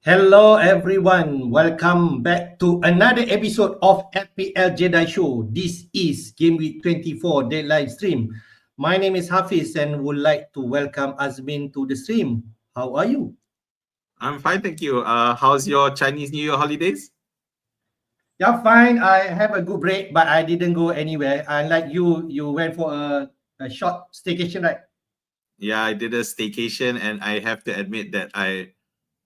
Hello everyone, welcome back to another episode of FPL Jedi Show. This is Game Week 24 Deadline stream. My name is Hafiz and would like to welcome Azmin to the stream. How are you? I'm fine, thank you. How's your Chinese New Year holidays? Yeah, fine. I have a good break, but I didn't go anywhere. Unlike you, you went for a short staycation, right? Yeah, I did a staycation, and I have to admit that I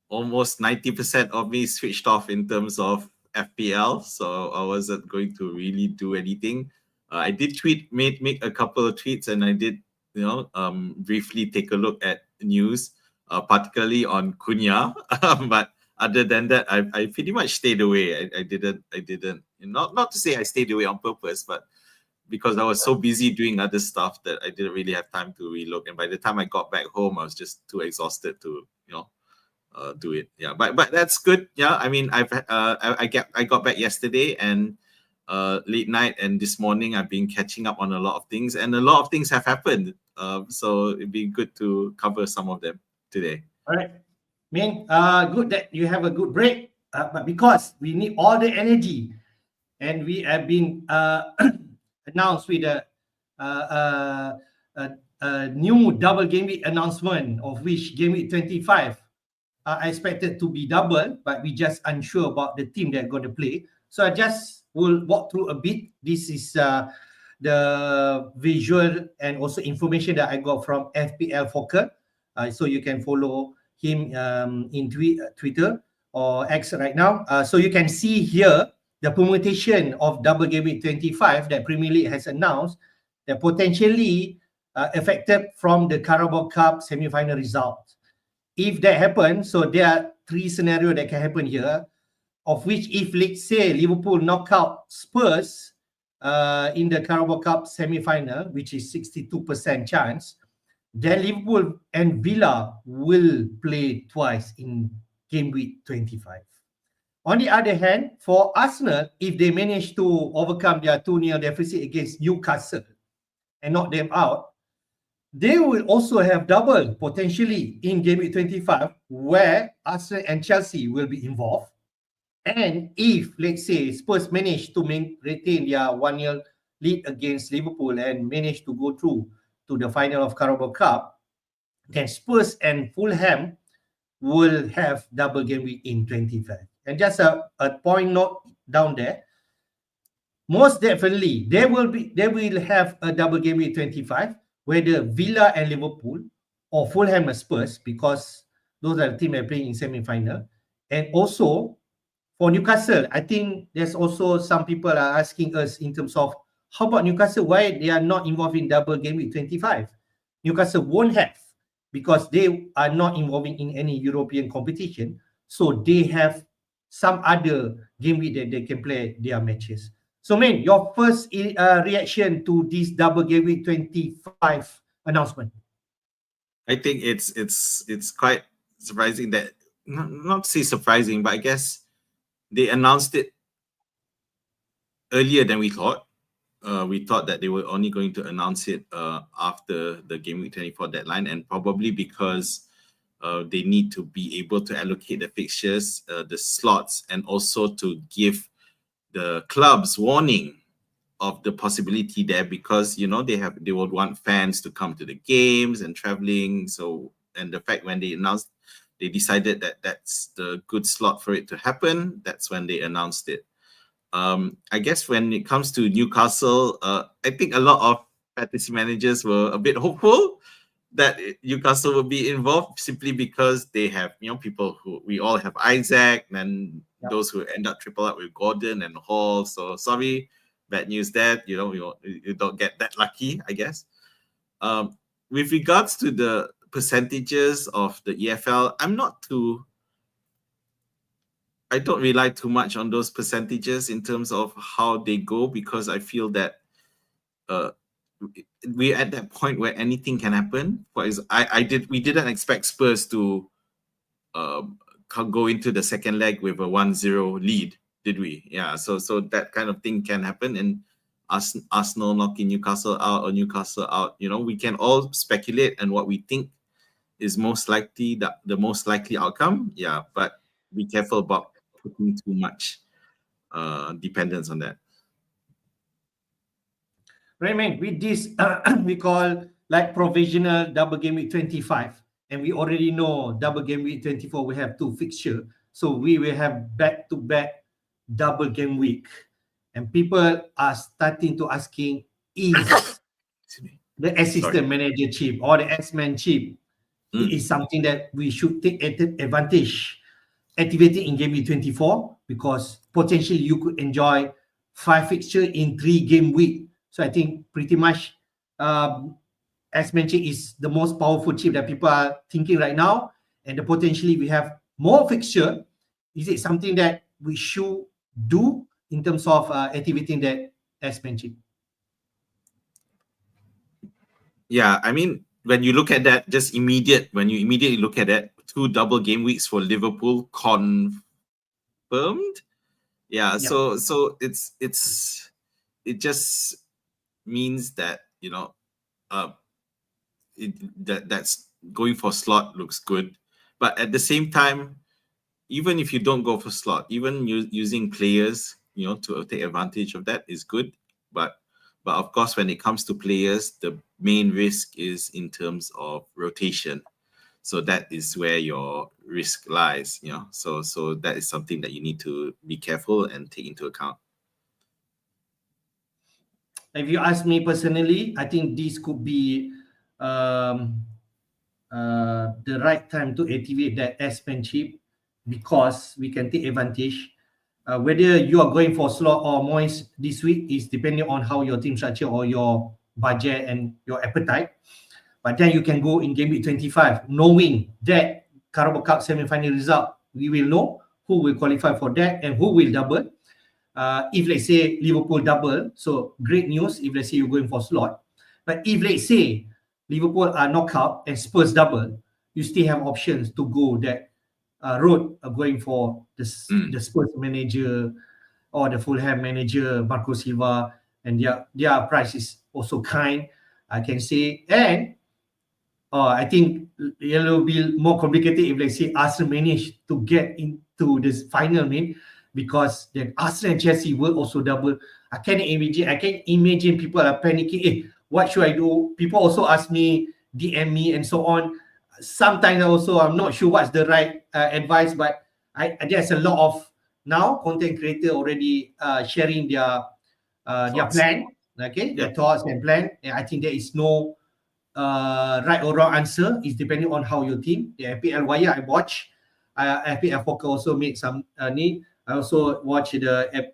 almost 90% of me switched off in terms of FPL, so I wasn't going to really do anything. I did make a couple of tweets, and I did, briefly take a look at news, particularly on Cunha. But other than that, I pretty much stayed away. I didn't. Not to say I stayed away on purpose, but because I was so busy doing other stuff that I didn't really have time to relook. And by the time I got back home, I was just too exhausted to, do it. Yeah, but that's good. Yeah, I mean, I got back yesterday and late night, and this morning I've been catching up on a lot of things, and a lot of things have happened. So it'd be good to cover some of them today. All right. Good that you have a good break, but because we need all the energy and we have been announced with a new double game week announcement, of which game week 25 are expected to be double, but we just unsure about the team they're going to play. So I just will walk through a bit. This is the visual and also information that I got from FPL Fokker. So you can follow him in Twitter or X right now. So you can see here the permutation of double game week 25 that Premier League has announced that potentially affected from the Carabao Cup semi-final results. If that happens, so there are three scenarios that can happen here, of which if, let's say, Liverpool knock out Spurs in the Carabao Cup semi-final, which is 62% chance, then Liverpool and Villa will play twice in game week 25. On the other hand, for Arsenal, if they manage to overcome their 2-0 deficit against Newcastle and knock them out, they will also have double potentially in game week 25, where Arsenal and Chelsea will be involved. And if, let's say, Spurs manage to retain their 1-0 lead against Liverpool and manage to go through to the final of Carabao Cup, then Spurs and Fulham will have double game week in 25. And just a point note down there, most definitely they will have a double game week 25, whether Villa and Liverpool or Fulham and Spurs, because those are the teams that are playing in semi-final. And also for Newcastle, I think there's also some people are asking us in terms of how about Newcastle, why they are not involved in double game week 25? Newcastle won't have, because they are not involving in any European competition, so they have some other game week that they can play their matches. So, man, your first reaction to this double game week 25 announcement? I think it's quite surprising that, not to say surprising, but I guess they announced it earlier than we thought. We thought that they were only going to announce it after the Game Week 24 deadline, and probably because they need to be able to allocate the fixtures, the slots, and also to give the clubs warning of the possibility there, because they would want fans to come to the games and traveling. So, and the fact when they decided that that's the good slot for it to happen, that's when they announced it. I guess when it comes to Newcastle, I think a lot of fantasy managers were a bit hopeful that Newcastle will be involved, simply because they have, people who, we all have Isaac, and those who end up triple up with Gordon and Hall. So sorry, bad news there. You don't get that lucky, I guess. With regards to the percentages of the EFL, I don't rely too much on those percentages in terms of how they go, because I feel that we're at that point where anything can happen. We didn't expect Spurs to go into the second leg with a 1-0 lead, did we? Yeah, so that kind of thing can happen, and Arsenal knocking Newcastle out or Newcastle out. We can all speculate on what we think is most likely, the most likely outcome. Yeah, but be careful about putting too much dependence on that. Right, man. With this, we call like provisional double game week 25. And we already know double game week 24, we have 2 fixtures. So we will have back-to-back double game week. And people are starting to asking, is the assistant manager chip or the X-Men chip is something that we should take advantage, activating in game week 24, because potentially you could enjoy 5 fixtures in 3 game week. So I think pretty much X-Men chip is the most powerful chip that people are thinking right now. And potentially we have more fixture. Is it something that we should do in terms of activating that X-Men chip? Yeah, I mean, when you look at that, when you immediately look at that, 2 double game weeks for Liverpool confirmed. Yeah, so it just means that, you know, that's going for slot looks good. But at the same time, even if you don't go for slot, even using players, you know, to take advantage of that is good. But of course, when it comes to players, the main risk is in terms of rotation. So that is where your risk lies, you know. So that is something that you need to be careful and take into account. If you ask me personally, I think this could be the right time to activate that S-Pen chip, because we can take advantage. Whether you are going for slot or moist this week is depending on how your team structure or your budget and your appetite. But then you can go in game week 25, knowing that Carabao Cup semi-final result, we will know who will qualify for that and who will double. If let's say Liverpool double, so great news if let's say you're going for slot. But if let's say Liverpool are knockout and Spurs double, you still have options to go that road, going for the Spurs manager or the Fulham manager, Marco Silva, and their price is also kind, I can say. And I think it will be more complicated if let's say Arsenal manage to get into this final main, because then Arsenal and Chelsea will also double. I can imagine people are panicking. Hey, what should I do? People also ask me, DM me, and so on. Sometimes also I'm not sure what's the right advice, but there's a lot of now content creator already sharing their plan, their thoughts and plan. And I think there is no right or wrong answer. It's depending on how your team. The FPL Wire I watch. FPL Focus also made some need. I also watch the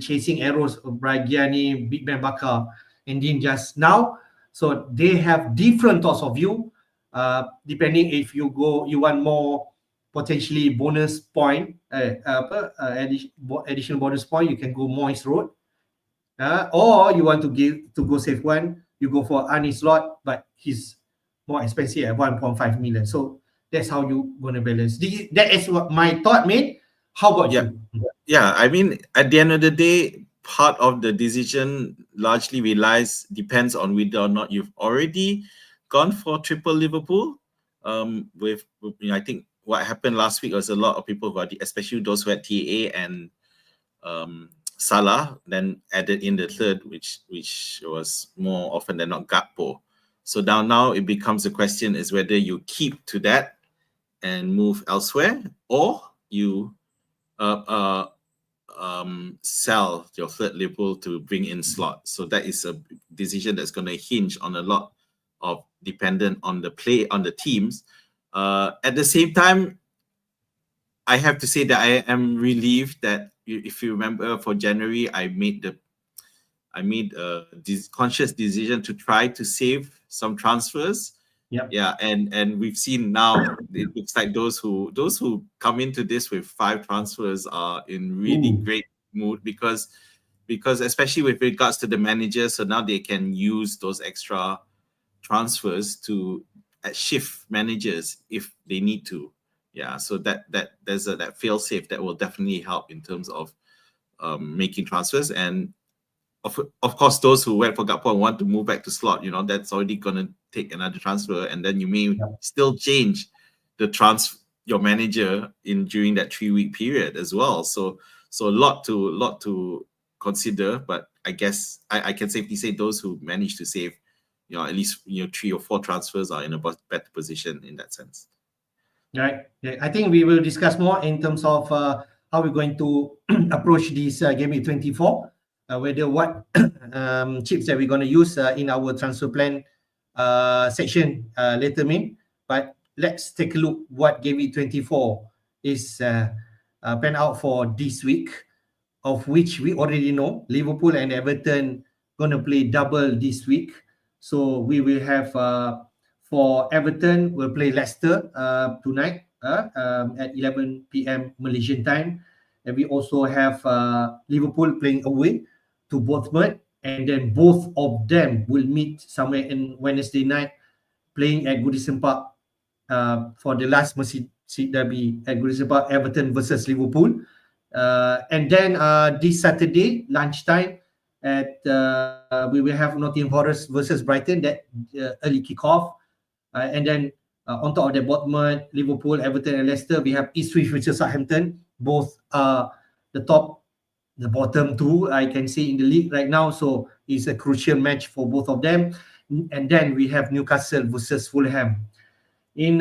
Chasing Arrows of Bragiani, Big Ben Bakar, and then just now. So they have different thoughts of view. Depending if you want more potentially bonus point, additional bonus point, you can go Moist Road. Or you want to go safe one, you go for Arnie Slot, but he's more expensive at 1.5 million. So that's how you gonna balance. That is what my thought, mate. How about you? Yeah, I mean, at the end of the day, part of the decision largely depends on whether or not you've already gone for triple Liverpool. With I think what happened last week was a lot of people who especially those who had TA and Salah, then added in the third, which was more often than not Gakpo. So now it becomes a question is whether you keep to that and move elsewhere, or you sell your third Liverpool to bring in slot. So that is a decision that's going to hinge on a lot of dependent on the play on the teams. At the same time, I have to say that I am relieved that if you remember for January, I made this conscious decision to try to save some transfers. Yeah, and we've seen now it looks like those who come into this with 5 transfers are in really great mood because especially with regards to the managers, so now they can use those extra transfers to shift managers if they need to. Yeah, so that there's that fail safe that will definitely help in terms of making transfers. And of course, those who went for Gakpo and want to move back to slot, you know, that's already going to take another transfer, and then you may still change the your manager in during that 3-week period as well. So a lot to consider, but I guess I can safely say those who manage to save, at least 3 or 4 transfers are in a better position in that sense. Right. Yeah, I think we will discuss more in terms of how we're going to approach this Game Week 24, whether what chips that we're going to use in our transfer plan section later, Min. But let's take a look what Game Week 24 is planned out for this week, of which we already know Liverpool and Everton going to play double this week. So we will have for Everton, we'll play Leicester tonight at 11 p.m. Malaysian time. And we also have Liverpool playing away to Bournemouth. And then both of them will meet somewhere in Wednesday night, playing at Goodison Park for the last Merseyside derby at Goodison Park, Everton versus Liverpool. And then this Saturday, lunchtime, we will have Nottingham Forest versus Brighton, that early kickoff. And then on top of that, Bournemouth, Liverpool, Everton, and Leicester, we have Ipswich versus Southampton. Both the bottom two, I can say, in the league right now. So it's a crucial match for both of them. And then we have Newcastle versus Fulham. In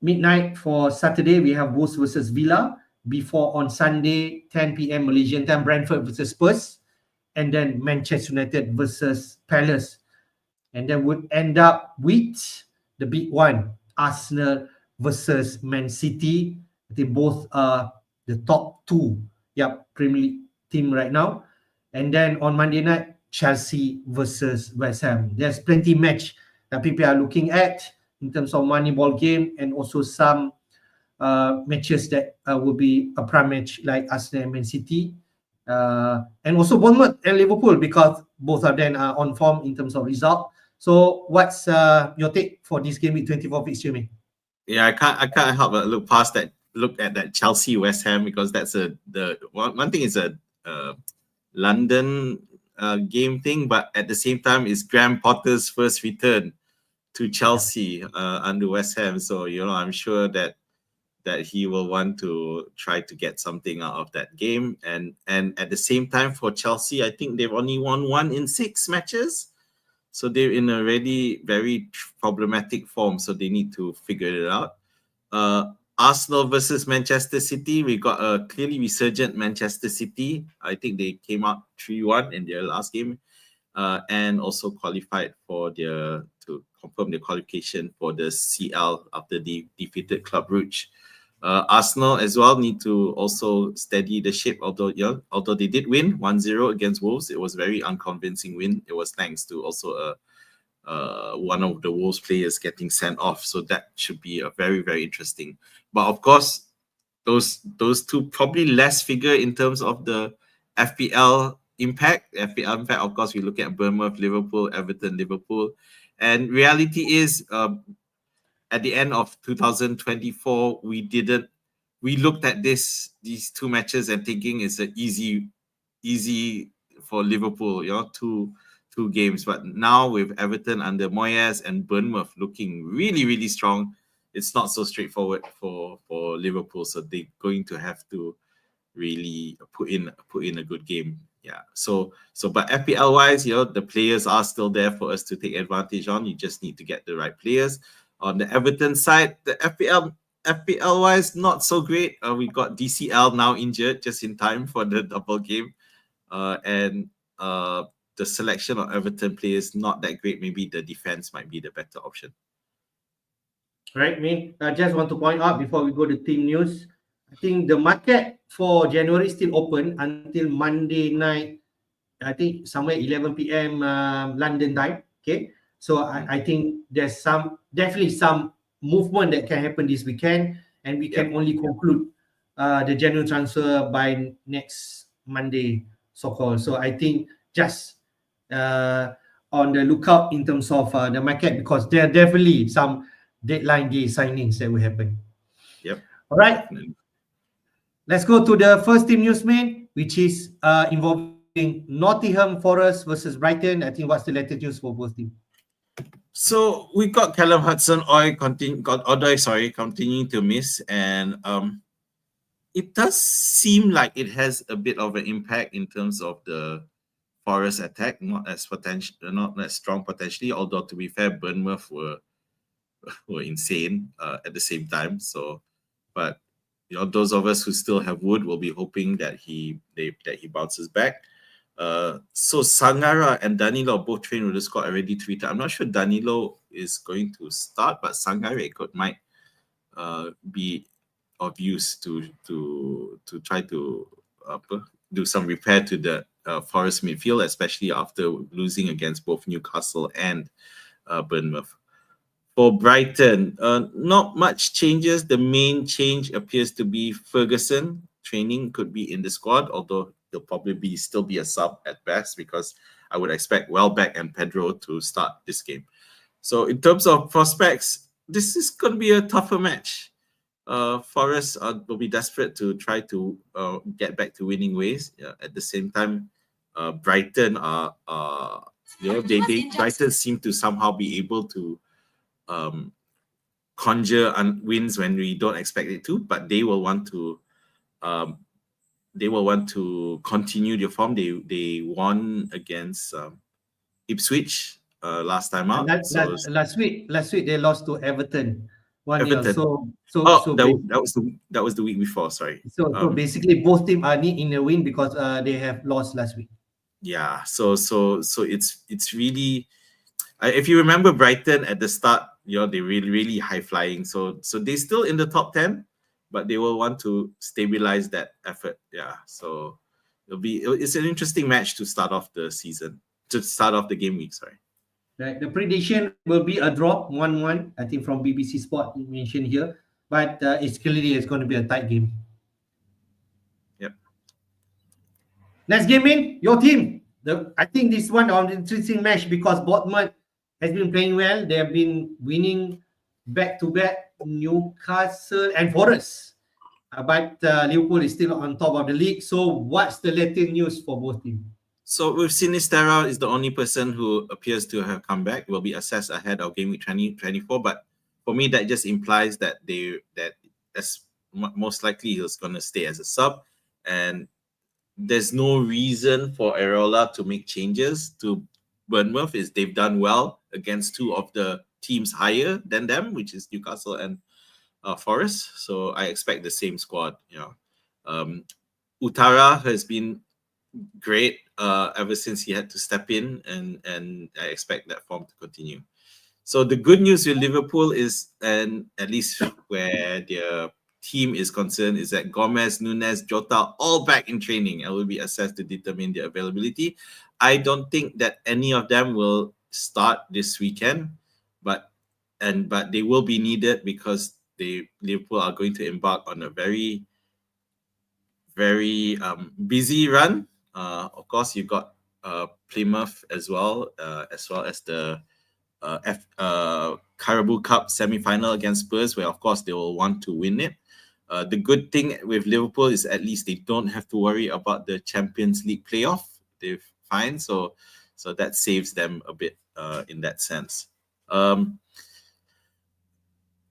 midnight for Saturday, we have Wolves versus Villa. Before on Sunday, 10 p.m. Malaysian time, Brentford versus Spurs. And then Manchester United versus Palace. And then would end up with the big one, Arsenal versus Man City. I think both are the top two Premier League team right now. And then on Monday night, Chelsea versus West Ham. There's plenty match that people are looking at in terms of Moneyball game, and also some matches that will be a prime match like Arsenal and Man City. And also Bournemouth and Liverpool, because both of them are on form in terms of result. So what's your take for this Game Week 24 fixture, mate? Yeah, I can't help but look at that Chelsea West Ham, because that's the one thing is a London game thing, but at the same time it's Graham Potter's first return to Chelsea under West Ham. So I'm sure that he will want to try to get something out of that game. And at the same time for Chelsea, I think they've only won 1 in 6 matches. So they're in a really very problematic form. So they need to figure it out. Arsenal versus Manchester City. We got a clearly resurgent Manchester City. I think they came out 3-1 in their last game. And also qualified to confirm their qualification for the CL after they defeated Club Brugge. Arsenal as well need to also steady the ship, although they did win 1-0 against Wolves. It was a very unconvincing win. It was thanks to also one of the Wolves players getting sent off. So that should be a very, very interesting. But of course, those two probably less figure in terms of the FPL impact. FPL impact, of course, we look at Bournemouth, Liverpool, Everton, Liverpool. And reality is, at the end of 2024, we looked at these 2 matches and thinking it's an easy for Liverpool, two games. But now with Everton under Moyes and Bournemouth looking really, really strong, it's not so straightforward for Liverpool. So they're going to have to really put in a good game. Yeah. So but FPL wise, the players are still there for us to take advantage on. You just need to get the right players. On the Everton side, the FPL wise, not so great. We got DCL now injured just in time for the double game. And the selection of Everton players not that great. Maybe the defense might be the better option. Right, Min. I just want to point out before we go to team news, I think the market for January is still open until Monday night. I think somewhere 11 p.m. London time. Okay. So I think there's definitely some movement that can happen this weekend, and we can only conclude the January transfer by next Monday, so-called. So I think just on the lookout in terms of the market, because there are definitely some deadline day signings that will happen. Yep. All right. Let's go to the first team news, mate, which is involving Nottingham Forest versus Brighton. I think what's the latest news for both teams? So we got Callum Hudson-Odoi continuing to miss, and it does seem like it has a bit of an impact in terms of the Forest attack, not as strong potentially. Although to be fair, Bournemouth were insane at the same time. So, but those of us who still have Wood will be hoping that he bounces back. So Sangara and Danilo both trained with the squad already tweeted. I'm not sure Danilo is going to start, but Sangara might be of use to try to do some repair to the Forest midfield, especially after losing against both Newcastle and Bournemouth. For Brighton, not much changes. The main change appears to be Ferguson. Training could be in the squad, although he'll probably still be a sub at best, because I would expect Welbeck and Pedro to start this game. So in terms of prospects, this is going to be a tougher match. Forest will be desperate to try to get back to winning ways. At the same time, Brighton Brighton seem to somehow be able to conjure wins when we don't expect it to, but they will want to continue their form. They won against Ipswich last time out. Last week they lost to Everton 1-0. That was the week before. Sorry. So basically, both teams are in a win because they have lost last week. Yeah. So it's really. If you remember Brighton at the start, they really high flying. So they're still in the top 10, but they will want to stabilize that effort. Yeah. So it's an interesting match to start off the season, to start off the game week. Sorry. Right. The prediction will be a drop 1-1. I think from BBC Sport mentioned here, but it's going to be a tight game. Yep. Next game in your team. I think this one an interesting match because Bournemouth has been playing well. They have been winning back-to-back Newcastle and Forest. But Liverpool is still on top of the league. So what's the latest news for both teams? So with Sinisterra is the only person who appears to have come back, will be assessed ahead of Game Week 2024. But for me, that just implies that most likely he's going to stay as a sub. And there's no reason for Areola to make changes to Bournemouth. They've done well against two of the teams higher than them, which is Newcastle and Forest. So I expect the same squad. Utara has been great ever since he had to step in, and I expect that form to continue. So the good news with Liverpool is, and at least where their team is concerned, is that Gomez, Nunes, Jota all back in training and will be assessed to determine their availability. I don't think that any of them will start this weekend, but they will be needed because Liverpool are going to embark on a very, very busy run. Of course, you've got Plymouth as well as the Carabao Cup semi-final against Spurs, where of course they will want to win it. The good thing with Liverpool is at least they don't have to worry about the Champions League playoff. They're fine, so that saves them a bit in that sense.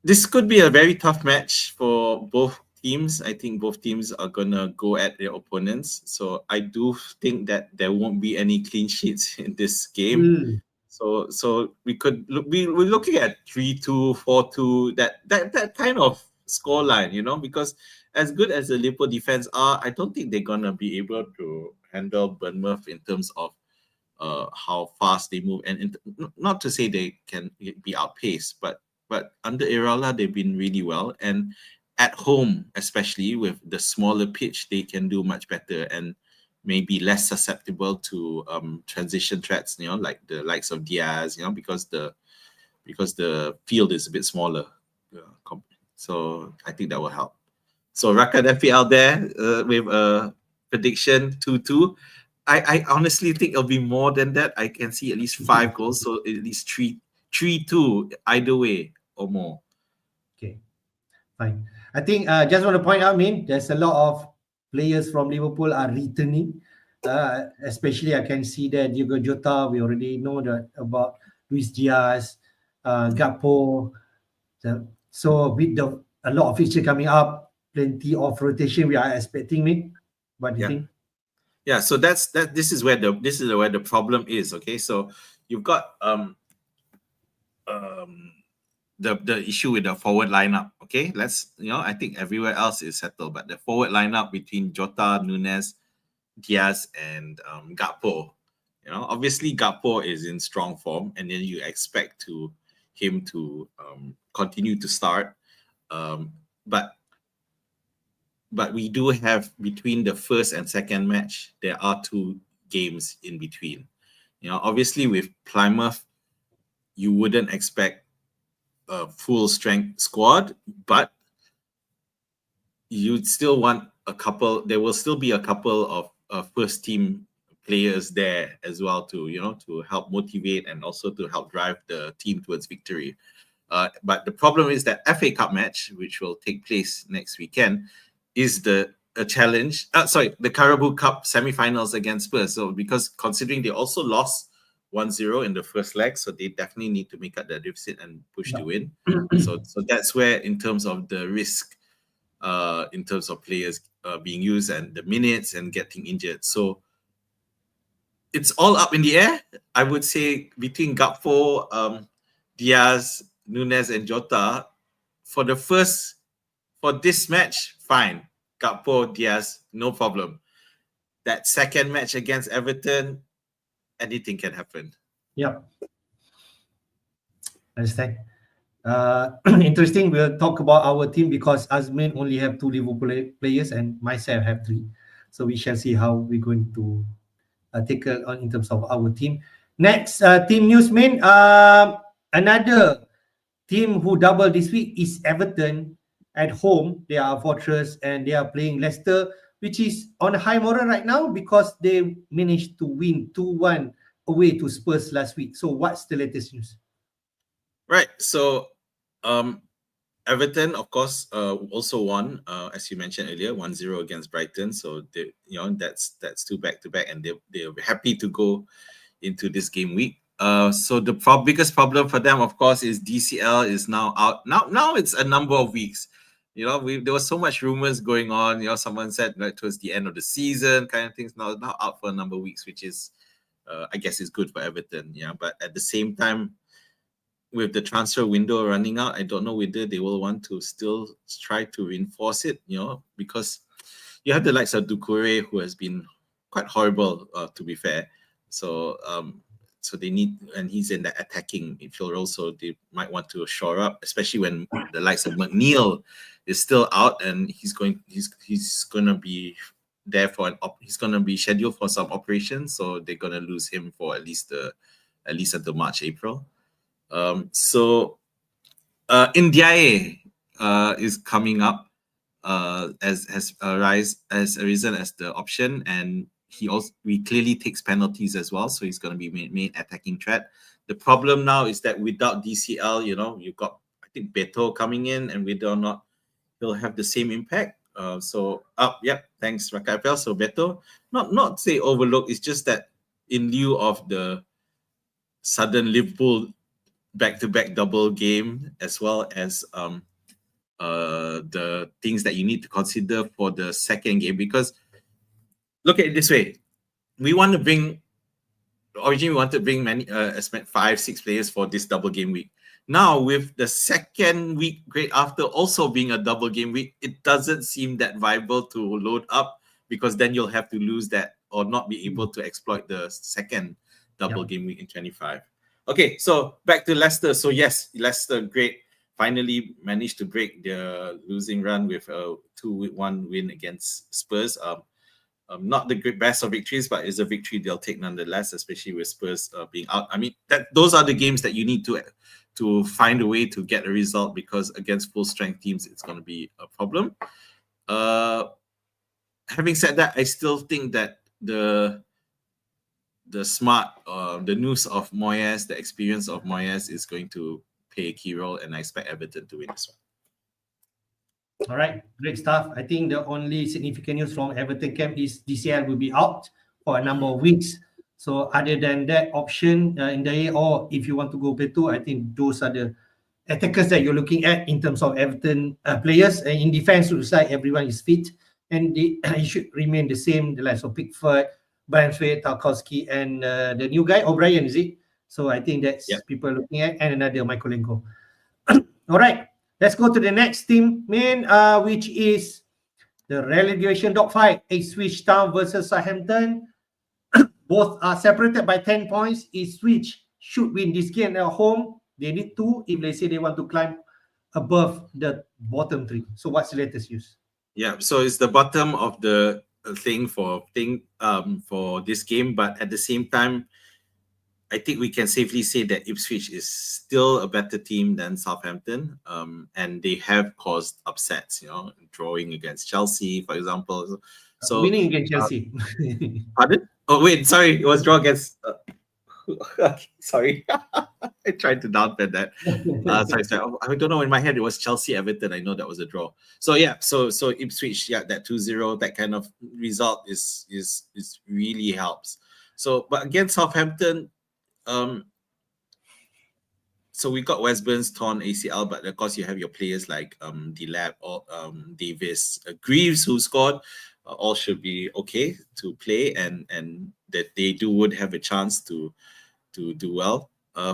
This could be a very tough match for both teams. I think both teams are gonna go at their opponents. So I do think that there won't be any clean sheets in this game. So we're looking at 3-2, 4-2, that kind of scoreline, because as good as the Liverpool defense are, I don't think they're gonna be able to handle Bournemouth in terms of how fast they move, and not to say they can be outpaced, but under Areola they've been really well, and at home, especially with the smaller pitch, they can do much better and maybe less susceptible to transition threats, like the likes of Diaz, because the field is a bit smaller. So I think that will help. So Rakan FPL there with a prediction 2-2. I honestly think it'll be more than that. I can see at least 5 goals, so at least 3-2 either way or more. Okay, fine. I think just want to point out, there's a lot of players from Liverpool are returning. Especially I can see that Diogo Jota, we already know that about Luis Diaz, Gakpo. So with a lot of fixture coming up, plenty of rotation we are expecting, mate. What do you think? Yeah, so this is where the problem is. Okay, so you've got the issue with the forward lineup. Okay, I think everywhere else is settled, but the forward lineup between Jota, Nunes, Diaz, and Gakpo. Obviously Gakpo is in strong form, and then you expect him to continue to start. But we do have, between the first and second match, there are 2 games in between. Obviously with Plymouth, you wouldn't expect a full strength squad, but you'd still want there will still be a couple of first team players there as well to help motivate and also to help drive the team towards victory. But the problem is that FA Cup match, which will take place next weekend, is a challenge. The Carabao Cup semi-finals against Spurs. So because considering they also lost 1-0 in the first leg, so they definitely need to make up their deficit and push to win. So that's where, in terms of the risk, in terms of players being used and the minutes and getting injured. So it's all up in the air. I would say between Gakpo, Diaz, Nunes, and Jota, for this match, fine. Gakpo, Diaz, no problem. That second match against Everton, anything can happen. Yeah. Understand. Interesting. We'll talk about our team because Azmin only have 2 Liverpool players and myself have 3. So we shall see how we're going to take on in terms of our team. Next, team news, man. Another team who doubled this week is Everton at home. They are a fortress and they are playing Leicester, which is on a high moral right now because they managed to win 2-1 away to Spurs last week. So what's the latest news? Right. So Everton, of course, also won, as you mentioned earlier, 1-0 against Brighton. So that's 2 back-to-back, and they're happy to go into this game week. So the biggest problem for them, of course, is DCL is now out. Now it's a number of weeks. There was so much rumors going on. Someone said towards the end of the season, kind of things. Now out for a number of weeks, which is, I guess, is good for Everton. Yeah, but at the same time, with the transfer window running out, I don't know whether they will want to still try to reinforce it. Because you have the likes of Doucouré, who has been quite horrible, to be fair. So they need, and he's in the attacking midfield role, so they might want to shore up, especially when the likes of McNeil is still out, and he's going to be there he's going to be scheduled for some operations, so they're going to lose him for at least until March, April. Ndiaye is coming up as arisen as the option, and he clearly takes penalties as well, so he's going to be main attacking threat. The problem now is that without DCL, you've got, I think, Beto coming in, and whether or not he'll have the same impact. Thanks, Rakapel. So Beto, not say overlooked, it's just that in lieu of the sudden Liverpool back-to-back double game, as well as the things that you need to consider for the second game, because look at it this way: originally we wanted to bring 5-6 players for this double game week. Now, with the second week great after also being a double game week, it doesn't seem that viable to load up, because then you'll have to lose that or not be able to exploit the second double game week in 25. Okay, so back to Leicester. So yes, Leicester, great. Finally managed to break their losing run with a 2-1 win against Spurs. Not the best of victories, but it's a victory they'll take nonetheless, especially with Spurs being out. I mean, those are the games that you need to find a way to get a result, because against full strength teams, it's going to be a problem. Having said that, I still think that the news of Moyes, the experience of Moyes is going to play a key role, and I expect Everton to win this one. All right, great stuff. I think the only significant news from Everton camp is DCL will be out for a number of weeks. So other than that option in the A, or if you want to go Beto, I think those are the attackers that you're looking at in terms of Everton players. In defense, looks like everyone is fit, and it should remain the same. The likes of Pickford, Braithwaite, Tarkowski, and the new guy O'Brien, is it? So I think that's people looking at, and another Michaelenko. All right, let's go to the next team, which is the relegation dogfight: Ipswich Town versus Southampton. Both are separated by 10 points. Ipswich should win this game at home. They need to, if they say they want to climb above the bottom three. So what's the latest news? Yeah, so it's the bottom of the thing for this game, but at the same time, I think we can safely say that Ipswich is still a better team than Southampton, and they have caused upsets. Drawing against Chelsea, for example. So winning against Chelsea. Pardon? Oh wait, sorry, it was draw against. Sorry, I tried to downplay that. Sorry. I don't know. In my head, it was Chelsea Everton. I know that was a draw. So yeah, so Ipswich, that 2-0, that kind of result is really helps. So, but against Southampton, so we got Wes Burns torn ACL, but of course you have your players like Delap or Davis, Greaves who scored. All should be okay to play, and that they would have a chance to do well.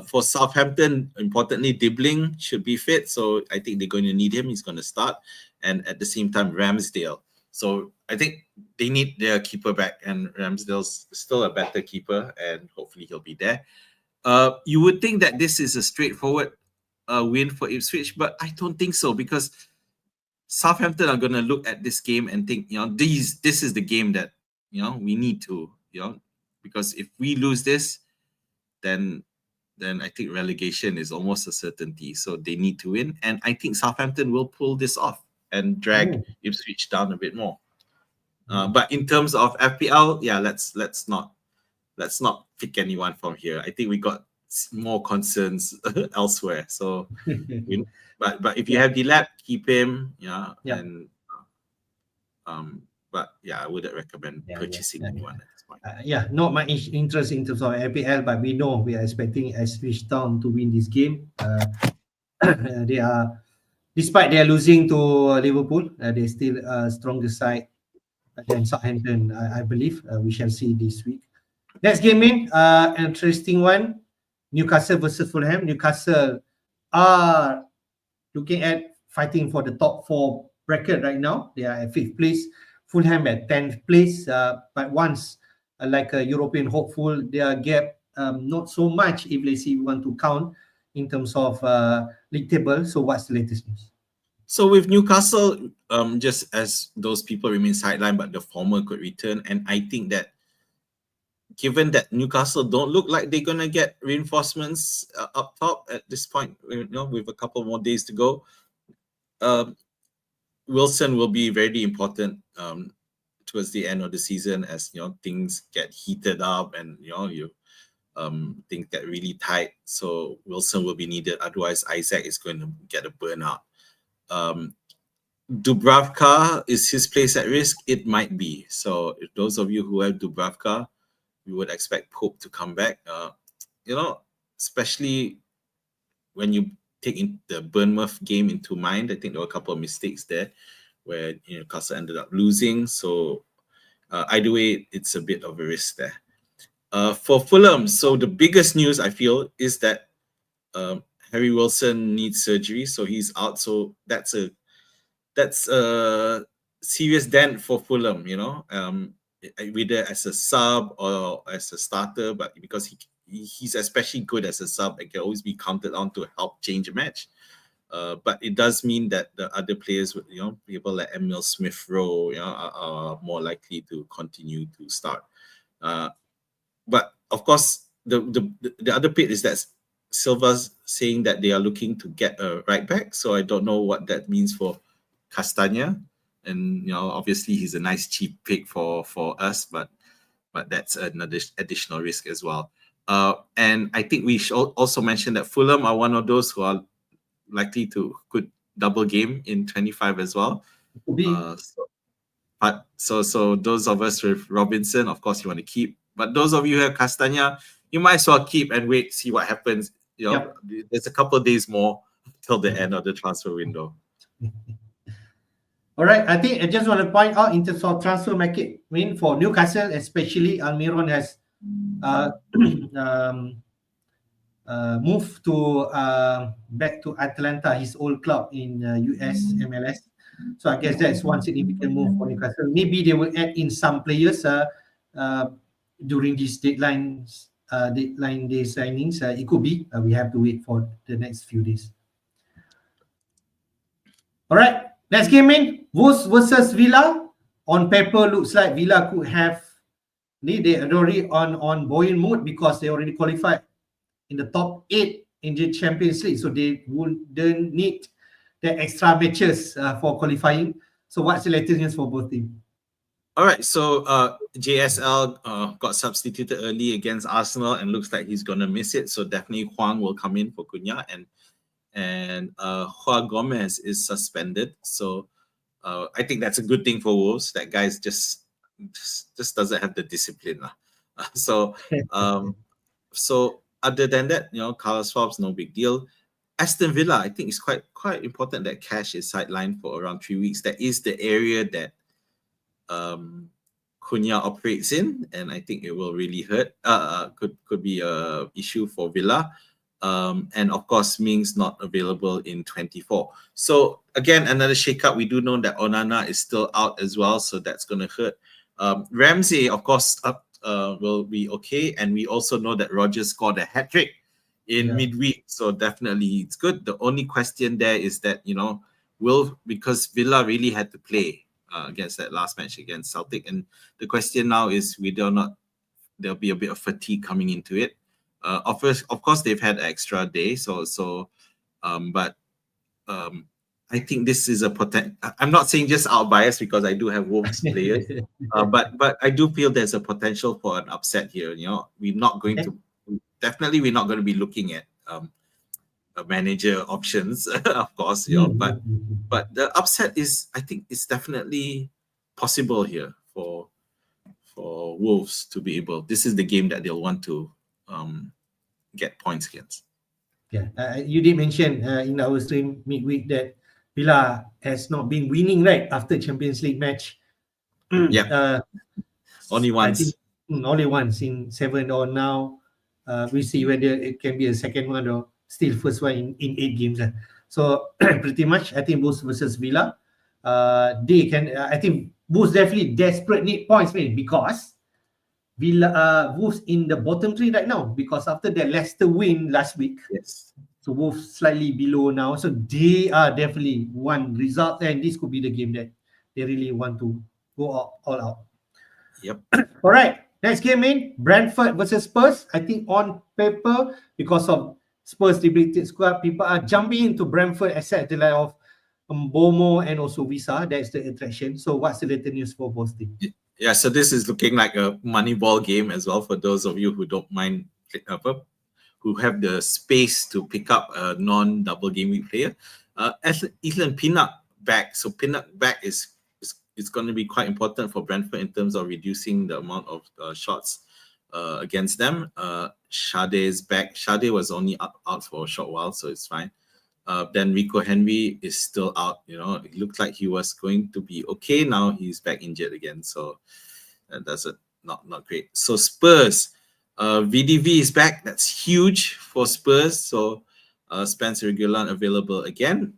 For Southampton, importantly, Dibbling should be fit, so I think they're going to need him. He's going to start, and at the same time, Ramsdale. So I think they need their keeper back, and Ramsdale's still a better keeper, and hopefully he'll be there. You would think that this is a straightforward win for Ipswich, but I don't think so, because Southampton are going to look at this game and think, this is the game that, we need to, because if we lose this, then I think relegation is almost a certainty. So they need to win. And I think Southampton will pull this off and drag Ipswich down a bit more. But in terms of FPL, let's not pick anyone from here. I think we got more concerns elsewhere. So But if you have the lab, keep him. And but I wouldn't recommend purchasing anyone at this point. Not much interest in terms of FPL, but we know we are expecting Ipswich Town to win this game. They are, despite they are losing to Liverpool, they still a stronger side than Southampton, I believe. We shall see this week. Next game, interesting one: Newcastle versus Fulham. Newcastle are looking at fighting for the top 4 bracket right now. They are at 5th place. Fulham at 10th place. But once, like a European hopeful, their gap not so much if let's say you want to count in terms of league table. So what's the latest news? So with Newcastle, just as those people remain sidelined, but the former could return. And I think that given that Newcastle don't look like they're going to get reinforcements up top at this point, with a couple more days to go, Wilson will be very important towards the end of the season, as things get heated up and things get really tight. So Wilson will be needed. Otherwise, Isaac is going to get a burnout. Dubravka, is his place at risk? It might be. So if those of you who have Dubravka, we would expect Pope to come back. Especially when you take the Bournemouth game into mind. I think there were a couple of mistakes there where Newcastle ended up losing. So either way, it's a bit of a risk there. For Fulham, so the biggest news I feel is that Harry Wilson needs surgery, so he's out. So that's a serious dent for Fulham, whether as a sub or as a starter, but because he's especially good as a sub and can always be counted on to help change a match. But it does mean that the other players, people like Emil Smith-Rowe, are more likely to continue to start. But of course, the other bit is that Silva's saying that they are looking to get a right back. So I don't know what that means for Castagna. And obviously he's a nice cheap pick for us, but that's another additional risk as well. And I think we should also mention that Fulham are one of those who are likely to could double game in 25 as well. So those of us with Robinson, of course, you want to keep, But those of you who have Castagna, you might as well keep and wait, see what happens. You know, there's a couple of days more till the end of the transfer window. All right, I think I just want to point out in terms of transfer market, I mean, for Newcastle, especially, Almiron has moved to back to Atlanta, his old club in US MLS. So I guess that's one significant move for Newcastle. Maybe they will add in some players during these deadline day signings. It could be. We have to wait for the next few days. All right, next game in Wolves versus Villa. On paper, looks like Villa could have. They are already on buoyant mood because they already qualified in the top 8 in the Champions League, so they wouldn't need the extra matches for qualifying. So what's the latest news for both teams? All right, so JSL got substituted early against Arsenal and looks like he's gonna miss it. So definitely Huang will come in for Cunha, and Juan Gomez is suspended. So I think that's a good thing for Wolves. That guy's just doesn't have the discipline. So other than that, Carlos Forbes, no big deal. Aston Villa, I think it's quite important that Cash is sidelined for around 3 weeks. That is the area that Cunha operates in, and I think it will really hurt. Could be a issue for Villa. And of course, Ming's not available in 24. So again, another shake-up. We do know that Onana is still out as well, so that's going to hurt. Ramsey, of course, will be okay, and we also know that Rodgers scored a hat-trick in midweek, so definitely it's good. The only question there is that, because Villa really had to play against that last match against Celtic, and the question now is whether or not there'll be a bit of fatigue coming into it. Of course, they've had an extra day, but I think this is a potential. I'm not saying just out bias because I do have Wolves players, but I do feel there's a potential for an upset here. We're not going to be looking at manager options, of course. But the upset I think it's definitely possible here for Wolves to be able. This is the game that they'll want to get points against. Yeah, you did mention in our stream midweek that Villa has not been winning right after Champions League match. Only once. Only once in 7 or now. We see whether it can be a second one or still first one in 8 games. So pretty much, I think Wolves versus Villa, they can. I think Wolves definitely desperate need points, because Villa, Wolves in the bottom 3 right now, because after the Leicester win last week, so Wolves slightly below now. So they are definitely one result, and this could be the game that they really want to go all out. Yep. All right. Next game in Brentford versus Spurs. I think on paper, because of Spurs depleted squad, people are jumping into Brentford except the line of Mbomo and also Visa. That's the attraction. So what's the latest news for both teams? Yeah, so this is looking like a money ball game as well for those of you who don't mind, who have the space to pick up a non-double game week player. Ethan Pinnock back. So Pinnock back is going to be quite important for Brentford in terms of reducing the amount of shots against them. Sade is back. Sade was only out for a short while, so it's fine. Then Rico Henry is still out. It looked like he was going to be okay. Now he's back injured again, so that's not great. So Spurs, VDV is back. That's huge for Spurs. So Spencer Regulon available again.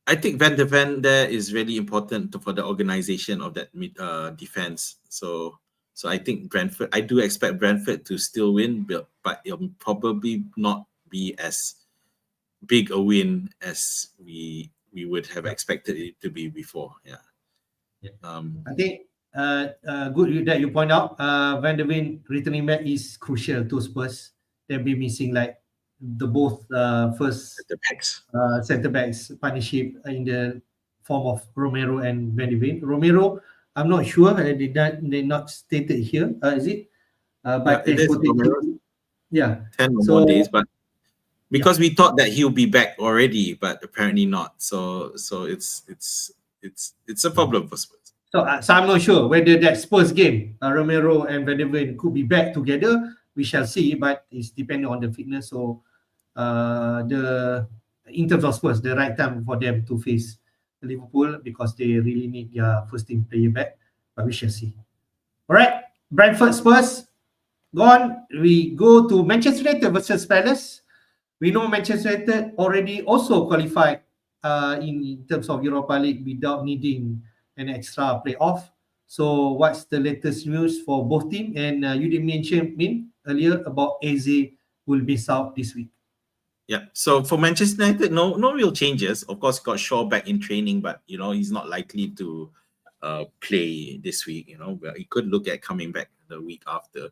I think Van de Ven there is really important for the organization of that defense. So I think Brentford. I do expect Brentford to still win, but it'll probably not be as big a win as we would have expected it to be before. I think good that you point out Van de Ven returning back is crucial to Spurs. They'll be missing like the both first centre backs partnership in the form of Romero and Van de Ven. Romero, I'm not sure they not stated here. Is it? But it is Romero. 10 or more days, but because we thought that he'll be back already, but apparently not. So it's a problem for Spurs. So I'm not sure whether that Spurs game, Romero and Van de Ven could be back together. We shall see, but it's depending on the fitness. So in terms of Spurs, the right time for them to face Liverpool because they really need their first team player back. But we shall see. All right, Brentford Spurs gone. We go to Manchester United versus Palace. We know Manchester United already also qualified in terms of Europa League without needing an extra playoff. So what's the latest news for both teams? And you did mention earlier about Eze will miss out this week. Yeah. So for Manchester United, no real changes. Of course, got Shaw back in training, but he's not likely to play this week. But he could look at coming back the week after.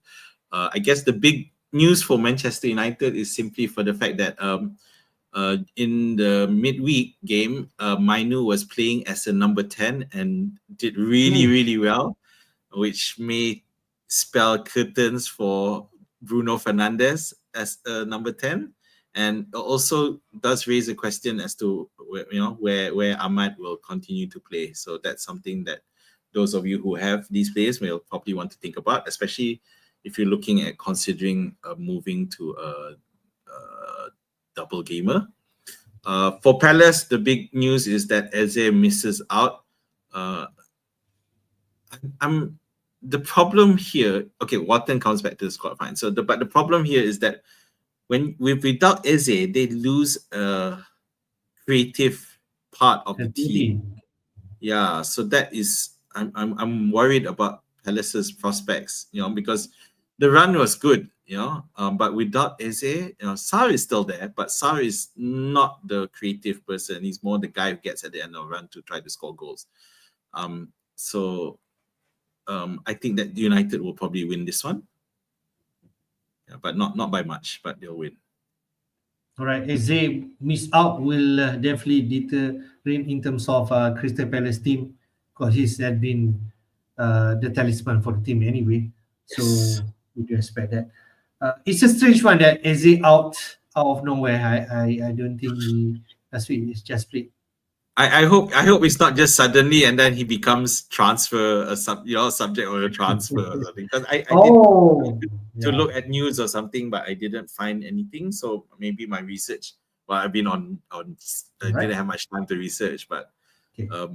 I guess the big news for Manchester United is simply for the fact that in the midweek game, Mainu was playing as a number 10 and did really well, which may spell curtains for Bruno Fernandes as a number 10. And also does raise a question as to where Ahmad will continue to play. So that's something that those of you who have these players will probably want to think about, especially if you're looking at considering moving to a double gamer. For Palace, the big news is that Eze misses out. The problem here. Okay, Watson comes back to the squad fine. But the problem here is that without Eze, they lose a creative part of the team. Yeah, so that is I'm worried about Palace's prospects, because the run was good, but without Eze, Sarr is still there, but Sarr is not the creative person. He's more the guy who gets at the end of the run to try to score goals. So I think that United will probably win this one. Yeah, but not by much, but they'll win. All right, Eze miss out will definitely determine in terms of Crystal Palace team because he's had been the talisman for the team anyway. So we do expect that. It's a strange one that Eze out of nowhere. I don't think last week it's just played. I hope it's not just suddenly and then he becomes subject of a transfer or something. Because I did look at news or something, but I didn't find anything. So maybe my research. Well, I've been on. I didn't have much time to research, but I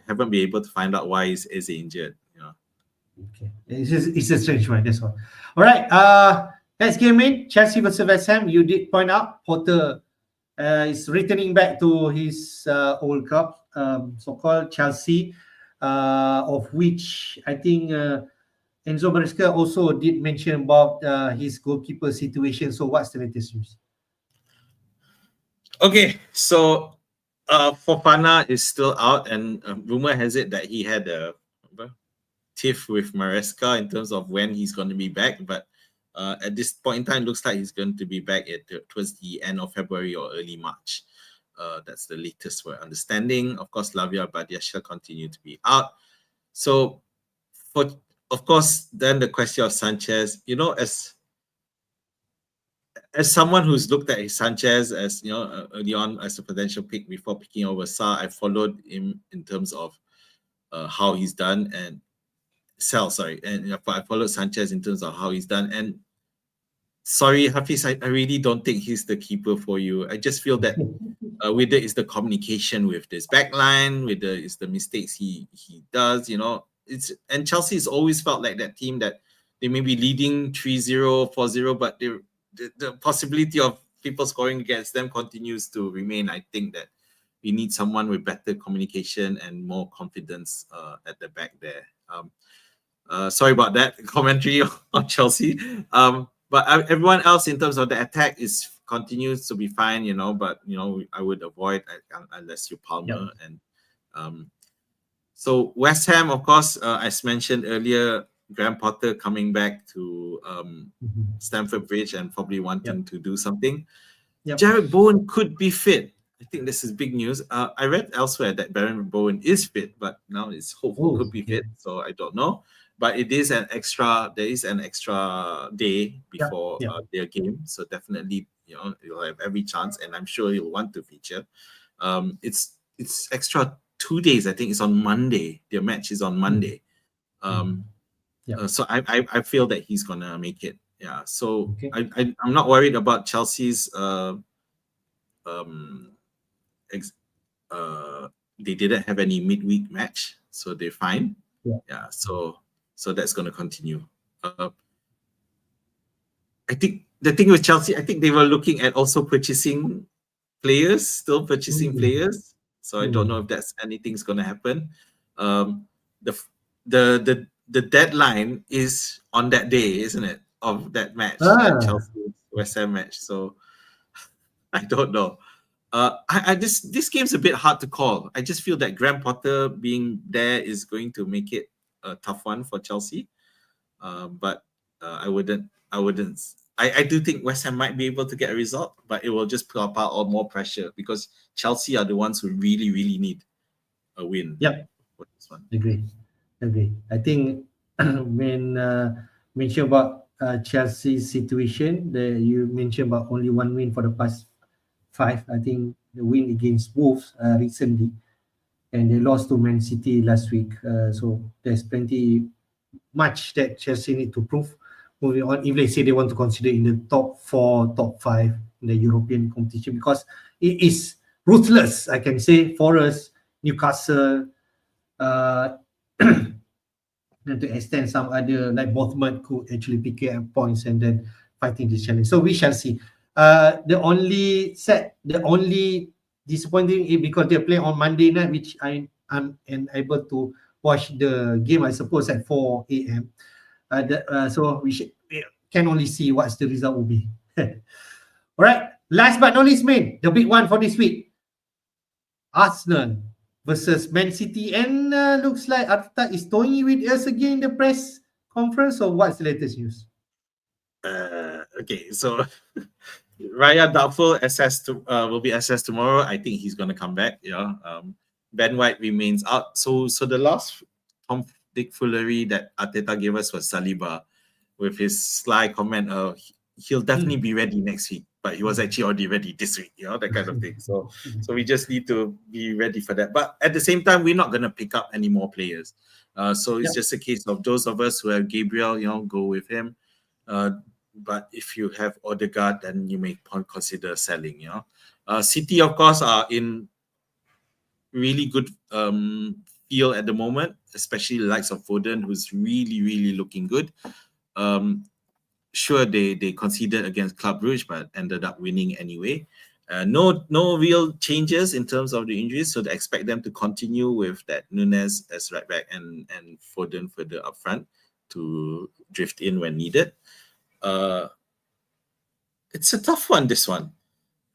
haven't been able to find out why is injured. Okay, it's a strange one. That's all. All right. Next game in Chelsea versus West Ham. You did point out Potter is returning back to his old club, so-called Chelsea, of which I think Enzo Maresca also did mention about his goalkeeper situation. So what's the latest news? Okay, so Fofana is still out, and rumor has it that he had a tiff with Maresca in terms of when he's going to be back, but at this point in time, looks like he's going to be back towards the end of February or early March. That's the latest we're understanding. Of course, Lavia Badia shall continue to be out. So, of course, then the question of Sanchez, as someone who's looked at Sanchez as early on as a potential pick before picking over Sarr, I followed him in terms of how he's done and I followed Sanchez in terms of how he's done. And sorry, Hafiz, I really don't think he's the keeper for you. I just feel that whether it's the communication with this backline, whether it's the mistakes he does, and Chelsea's always felt like that team that they may be leading 3-0, 4-0, but the possibility of people scoring against them continues to remain. I think that we need someone with better communication and more confidence at the back there. Sorry about that commentary on Chelsea. But everyone else in terms of the attack continues to be fine, but I would avoid unless you Palmer. Yep. And so West Ham, of course, as mentioned earlier, Graham Potter coming back to Stamford Bridge and probably wanting to do something. Yep. Jarrod Bowen could be fit. I think this is big news. I read elsewhere that Jarrod Bowen is fit, but now it's hopeful could be fit. So I don't know. But it is there is an extra day before their game. So definitely, you'll have every chance, and I'm sure he'll want to feature. It's extra 2 days. I think it's on Monday. Their match is on Monday. So I feel that he's gonna make it. Yeah. So I'm not worried about Chelsea's they didn't have any midweek match, so they're fine. Yeah. So that's gonna continue. I think the thing with Chelsea, I think they were looking at also purchasing players, still purchasing players. So I don't know if that's anything's gonna happen. The deadline is on that day, isn't it? Of that match, that Chelsea West Ham match. So I don't know. This game's a bit hard to call. I just feel that Graham Potter being there is going to make it a tough one for Chelsea. But I do think West Ham might be able to get a result, but it will just put up all more pressure because Chelsea are the ones who really, really need a win. Yep. For this one. Agree. I think when mentioned about Chelsea's situation, you mentioned about only one win for the past 5. I think the win against Wolves recently, and they lost to Man City last week. So there's plenty much that Chelsea need to prove. Moving on, if they say they want to consider in the top 4, top 5 in the European competition, because it is ruthless, I can say. Forest, Newcastle, and to extend some other like Bournemouth could actually pick up points and then fighting this challenge. So we shall see. The only disappointing is because they play on Monday night, which I'm unable to watch the game, I suppose, at 4 a.m. So we can only see what's the result will be. All right. Last but not least, the big one for this week. Arsenal versus Man City. And looks like Arteta is toying with us again in the press conference. So what's the latest news? Okay, so Raya doubtful will be assessed tomorrow. I think he's going to come back. Ben White remains out. So the last tomfoolery that Arteta gave us was Saliba, with his sly comment, he'll definitely be ready next week, but he was actually already ready this week, that kind of thing. So we just need to be ready for that. But at the same time, we're not going to pick up any more players. So it's just a case of those of us who have Gabriel, go with him. But if you have Odegaard, then you may consider selling. City, of course, are in really good feel at the moment, especially the likes of Foden, who's really, really looking good. Sure, they conceded against Club Brugge, but ended up winning anyway. No real changes in terms of the injuries, so they expect them to continue with that Nunes as right back and Foden further up front to drift in when needed. It's a tough one, this one.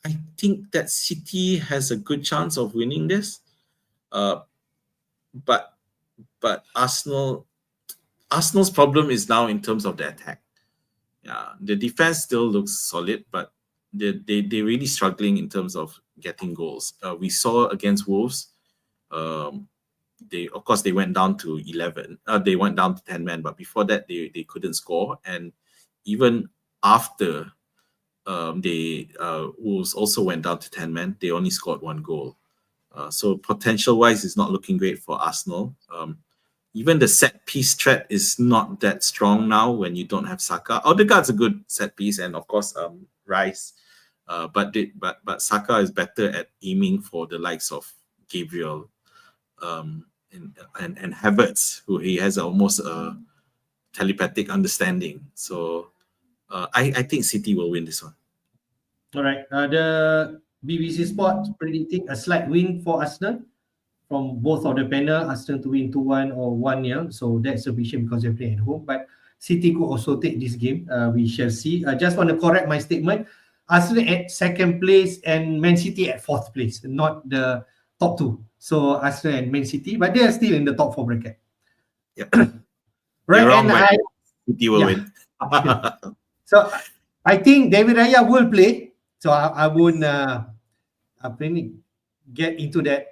I think that City has a good chance of winning this. But Arsenal's problem is now in terms of the attack. Yeah, the defense still looks solid, but they're really struggling in terms of getting goals. We saw against Wolves, they went down to 11. They went down to 10 men, but before that they couldn't score. And even after Wolves also went down to 10 men, they only scored 1 goal. So potential-wise, it's not looking great for Arsenal. Even the set-piece threat is not that strong now when you don't have Saka. Odegaard's a good set-piece, and of course, Rice. But Saka is better at aiming for the likes of Gabriel and Havertz, who he has almost a telepathic understanding. So I think City will win this one. All right. The BBC Sport predicting a slight win for Arsenal from both of the panel. Arsenal to win 2-1 or 1-0. So that's a vision because they're playing at home. But City could also take this game. We shall see. I just want to correct my statement. Arsenal at 2nd place and Man City at 4th place, not the top 2. So Arsenal and Man City, but they are still in the top 4 bracket. Yep. Right. Wrong, and City will win. So I think David Raya will play. So I won't get into that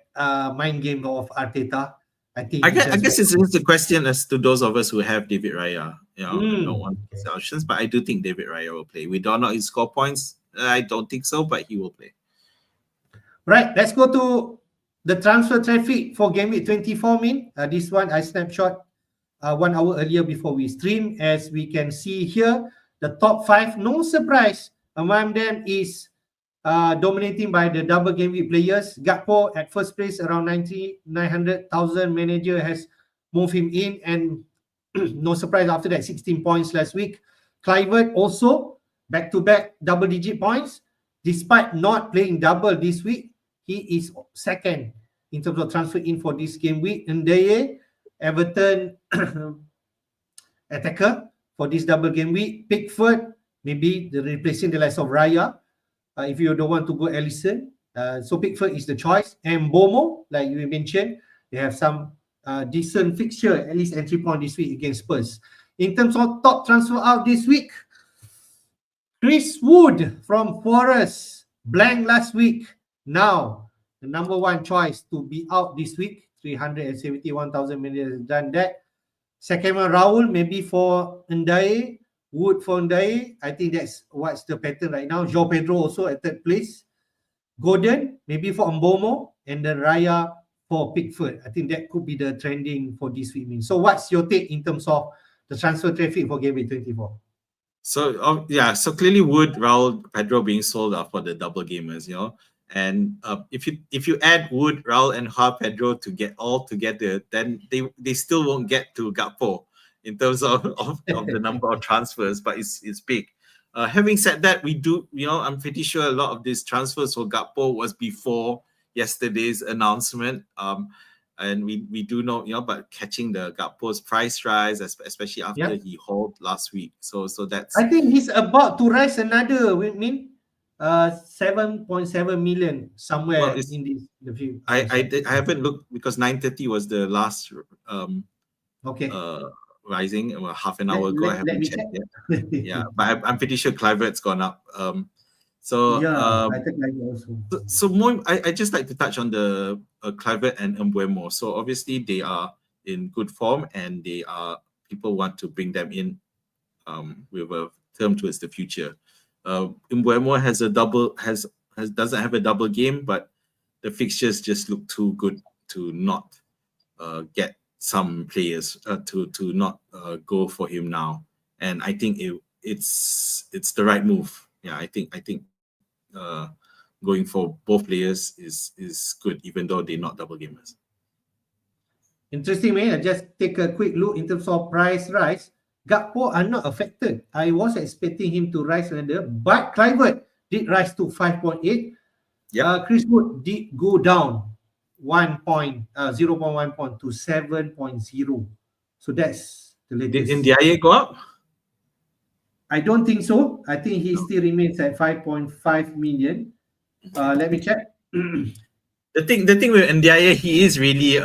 mind game of Arteta. I guess it's just a question as to those of us who have David Raya. No one options, but I do think David Raya will play. We don't know his score points. I don't think so, but he will play. Right. Let's go to the transfer traffic for game week 24, this one I snapshot 1 hour earlier before we stream. As we can see here, the top 5, no surprise, among them is dominating by the double game week players. Gakpo at first place, around 900,000. Manager has moved him in, and no surprise after that, 16 points last week. Kluivert also back-to-back double-digit points. Despite not playing double this week, he is second in terms of transfer in for this game week. Ndaye, Everton attacker for this double game week. Pickford, maybe the replacing the likes of Raya. If you don't want to go Alisson, so Pickford is the choice. And Bomo, like you mentioned, they have some decent fixture, at least entry point this week against Spurs. In terms of top transfer out this week, Chris Wood from Forest, blank last week. Now, the number 1 choice to be out this week. 371,000 million has done that. Second one, Raul, maybe for Ndaye. Wood for Ndaye. I think that's what's the pattern right now. João Pedro also at third place. Gordon, maybe for Mbomo. And then Raya for Pickford. I think that could be the trending for this week. So what's your take in terms of the transfer traffic for game week 24? So so clearly Wood, Raul, Pedro being sold out for the double gamers, and if you add Wood, Raul, and Pedro to get all together, then they still won't get to Gakpo in terms of the number of transfers, but it's big. Having said that, we do, I'm pretty sure a lot of these transfers for Gakpo was before yesterday's announcement. And we do know, but catching the Gakpo's price rise, especially after he hauled last week. So that's. I think he's about to rise another. 7.7 million somewhere in the view. I haven't looked because 9:30 was the last rising. Well, half an hour ago. I haven't checked yet. Yeah, but I'm pretty sure Kluivert's gone up. I think like also. So more, I just like to touch on the Kluivert and Mbeumo. So obviously they are in good form, and people want to bring them in with a term towards the future. Mbeumo doesn't have a double game, but the fixtures just look too good to not get some players to not go for him now. And I think it's the right move. Yeah, I think going for both players is good, even though they're not double gamers. Interesting, man. I just take a quick look in terms of price rise. Gakpo are not affected. I was expecting him to rise another, but Kluivert did rise to 5.8. Chris Wood did go down 0.1 point to 7.0. So that's the latest. Did Ndiaye go up? I don't think so. I think he still remains at 5.5 million. Let me check. The thing with Ndiaye, he is really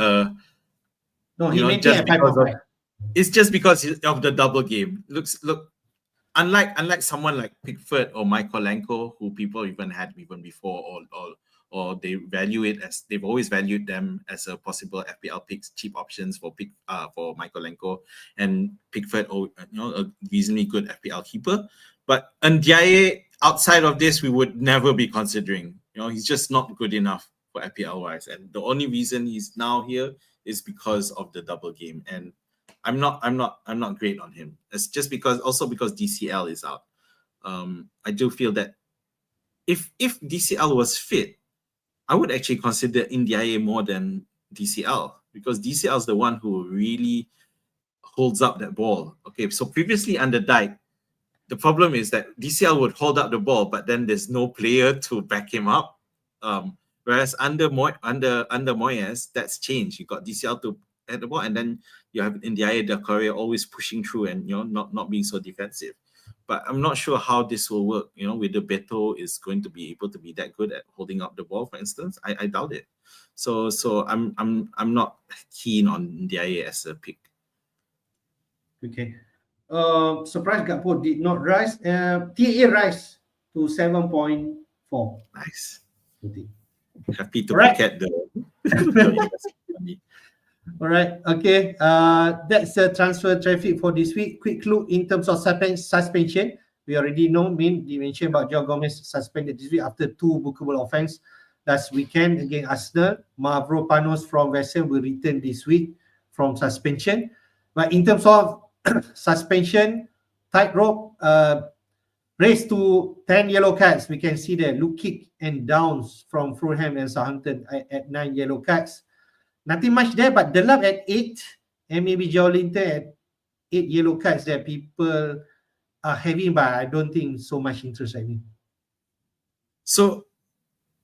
no, he maintained at 5.5. It's just because of the double game. Unlike someone like Pickford or Mykolenko, who people even had even before, or they value it as they've always valued them as a possible FPL picks, cheap options for Mykolenko, and Pickford, a reasonably good FPL keeper. But Ndiaye, outside of this, we would never be considering. He's just not good enough for FPL wise, and the only reason he's now here is because of the double game. And I'm not great on him. It's just because DCL is out. I do feel that if DCL was fit, I would actually consider Ndiaye more than DCL, because DCL is the one who really holds up that ball. Okay, so previously under Dijk, the problem is that DCL would hold up the ball, but then there's no player to back him up. Whereas under Moyes, that's changed. You got DCL to at the ball, and then you have Ndiaye, the courier, always pushing through and not being so defensive. But I'm not sure how this will work. Whether Beto is going to be able to be that good at holding up the ball, for instance. I doubt it. So I'm not keen on Ndiaye as a pick. Okay. Surprise Gakpo did not rise. TAA rise to 7.4. Nice. Okay. Happy to look at the money. All right. Okay. That's the transfer traffic for this week. Quick look in terms of suspension. We already know, you mentioned about João Gomez suspended this week after 2 bookable offense. last weekend against Arsenal. Mavropanos from West Ham will return this week from suspension. But in terms of suspension, tightrope, raised to 10 yellow cards. We can see there, Luke Kick and Downs from Fulham and Southampton at 9 yellow cards. Nothing much there, but Delap at 8 and maybe Jolinton at 8 yellow cards that people are having, but I don't think so much interest. I mean, so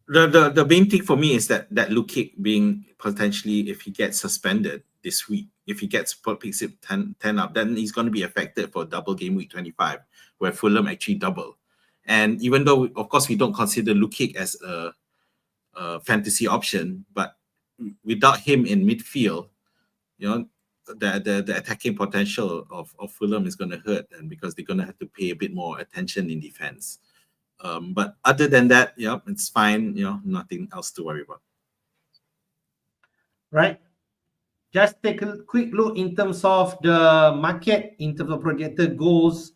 the main thing for me is that Luke Kick being potentially, if he gets suspended this week, if he picks it 10 up, then he's going to be affected for double game week 25, where Fulham actually double. And even though, of course, we don't consider Luke Kick as a fantasy option, but without him in midfield, the attacking potential of Fulham is going to hurt, and because they're going to have to pay a bit more attention in defense. But other than that, it's fine. Nothing else to worry about. Right. Just take a quick look in terms of the market, in terms of projected goals,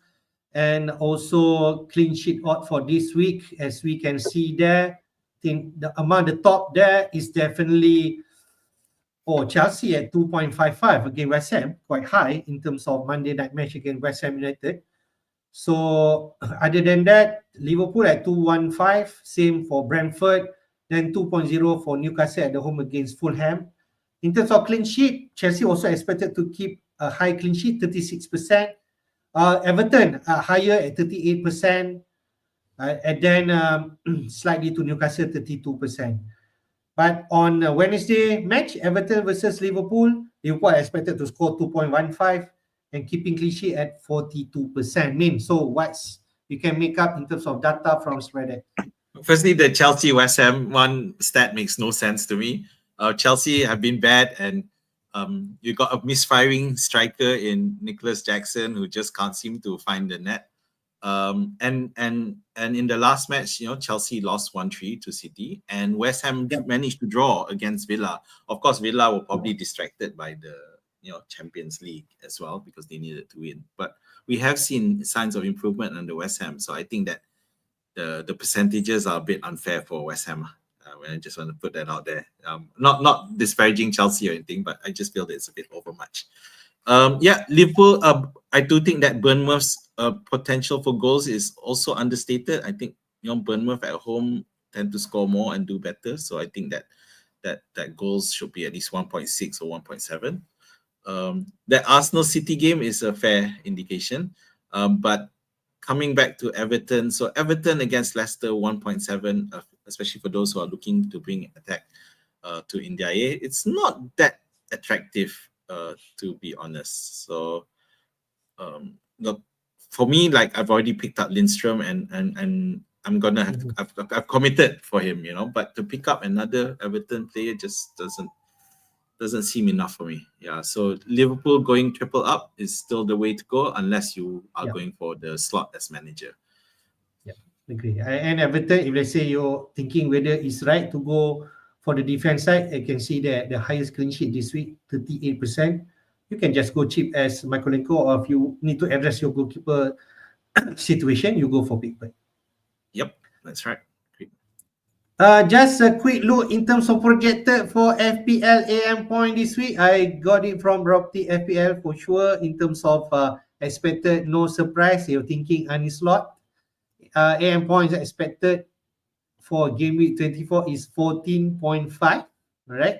and also clean sheet odds for this week. As we can see there, I think among the top there is definitely Chelsea at 2.55 against West Ham, quite high in terms of Monday night match against West Ham United. So other than that, Liverpool at 2.15, same for Brentford, then 2.0 for Newcastle at the home against Fulham. In terms of clean sheet, Chelsea also expected to keep a high clean sheet, 36%. Everton higher at 38%, and then slightly to Newcastle, 32%. But on Wednesday match, Everton versus Liverpool are expected to score 2.15 and keeping clean sheet at 42%. So what's you can make up in terms of data from Spreadet? Firstly, the Chelsea West Ham one stat makes no sense to me. Chelsea have been bad, and you got a misfiring striker in Nicholas Jackson who just can't seem to find the net. And in the last match, Chelsea lost 1-3 to City, and West Ham managed to draw against Villa. Of course, Villa were probably distracted by the Champions League as well because they needed to win. But we have seen signs of improvement under West Ham, so I think that the percentages are a bit unfair for West Ham. I just want to put that out there. Not disparaging Chelsea or anything, but I just feel that it's a bit overmuch. Liverpool. I do think that Bournemouth's potential for goals is also understated. I think Bournemouth at home tend to score more and do better, so I think that goals should be at least 1.6 or 1.7. The Arsenal City game is a fair indication, but coming back to Everton, so Everton against Leicester 1.7, especially for those who are looking to bring attack to India. It's not that attractive, to be honest. So for me, like I've already picked up Lindstrom, and I'm gonna have to, I've committed for him, but to pick up another Everton player just doesn't seem enough for me. So Liverpool going triple up is still the way to go unless you are going for the slot as manager. Agree. And Everton, if let's say you're thinking whether it's right to go for the defense side, I can see that the highest clean sheet this week, 38%. You can just go cheap as Mykolenko, or if you need to address your goalkeeper situation, you go for Pickford. Yep, that's right. Just a quick look in terms of projected for FPL AM point this week. I got it from Robty FPL for sure in terms of expected no surprise. You're thinking any slot. AM points expected for game week 24 is 14.5, right?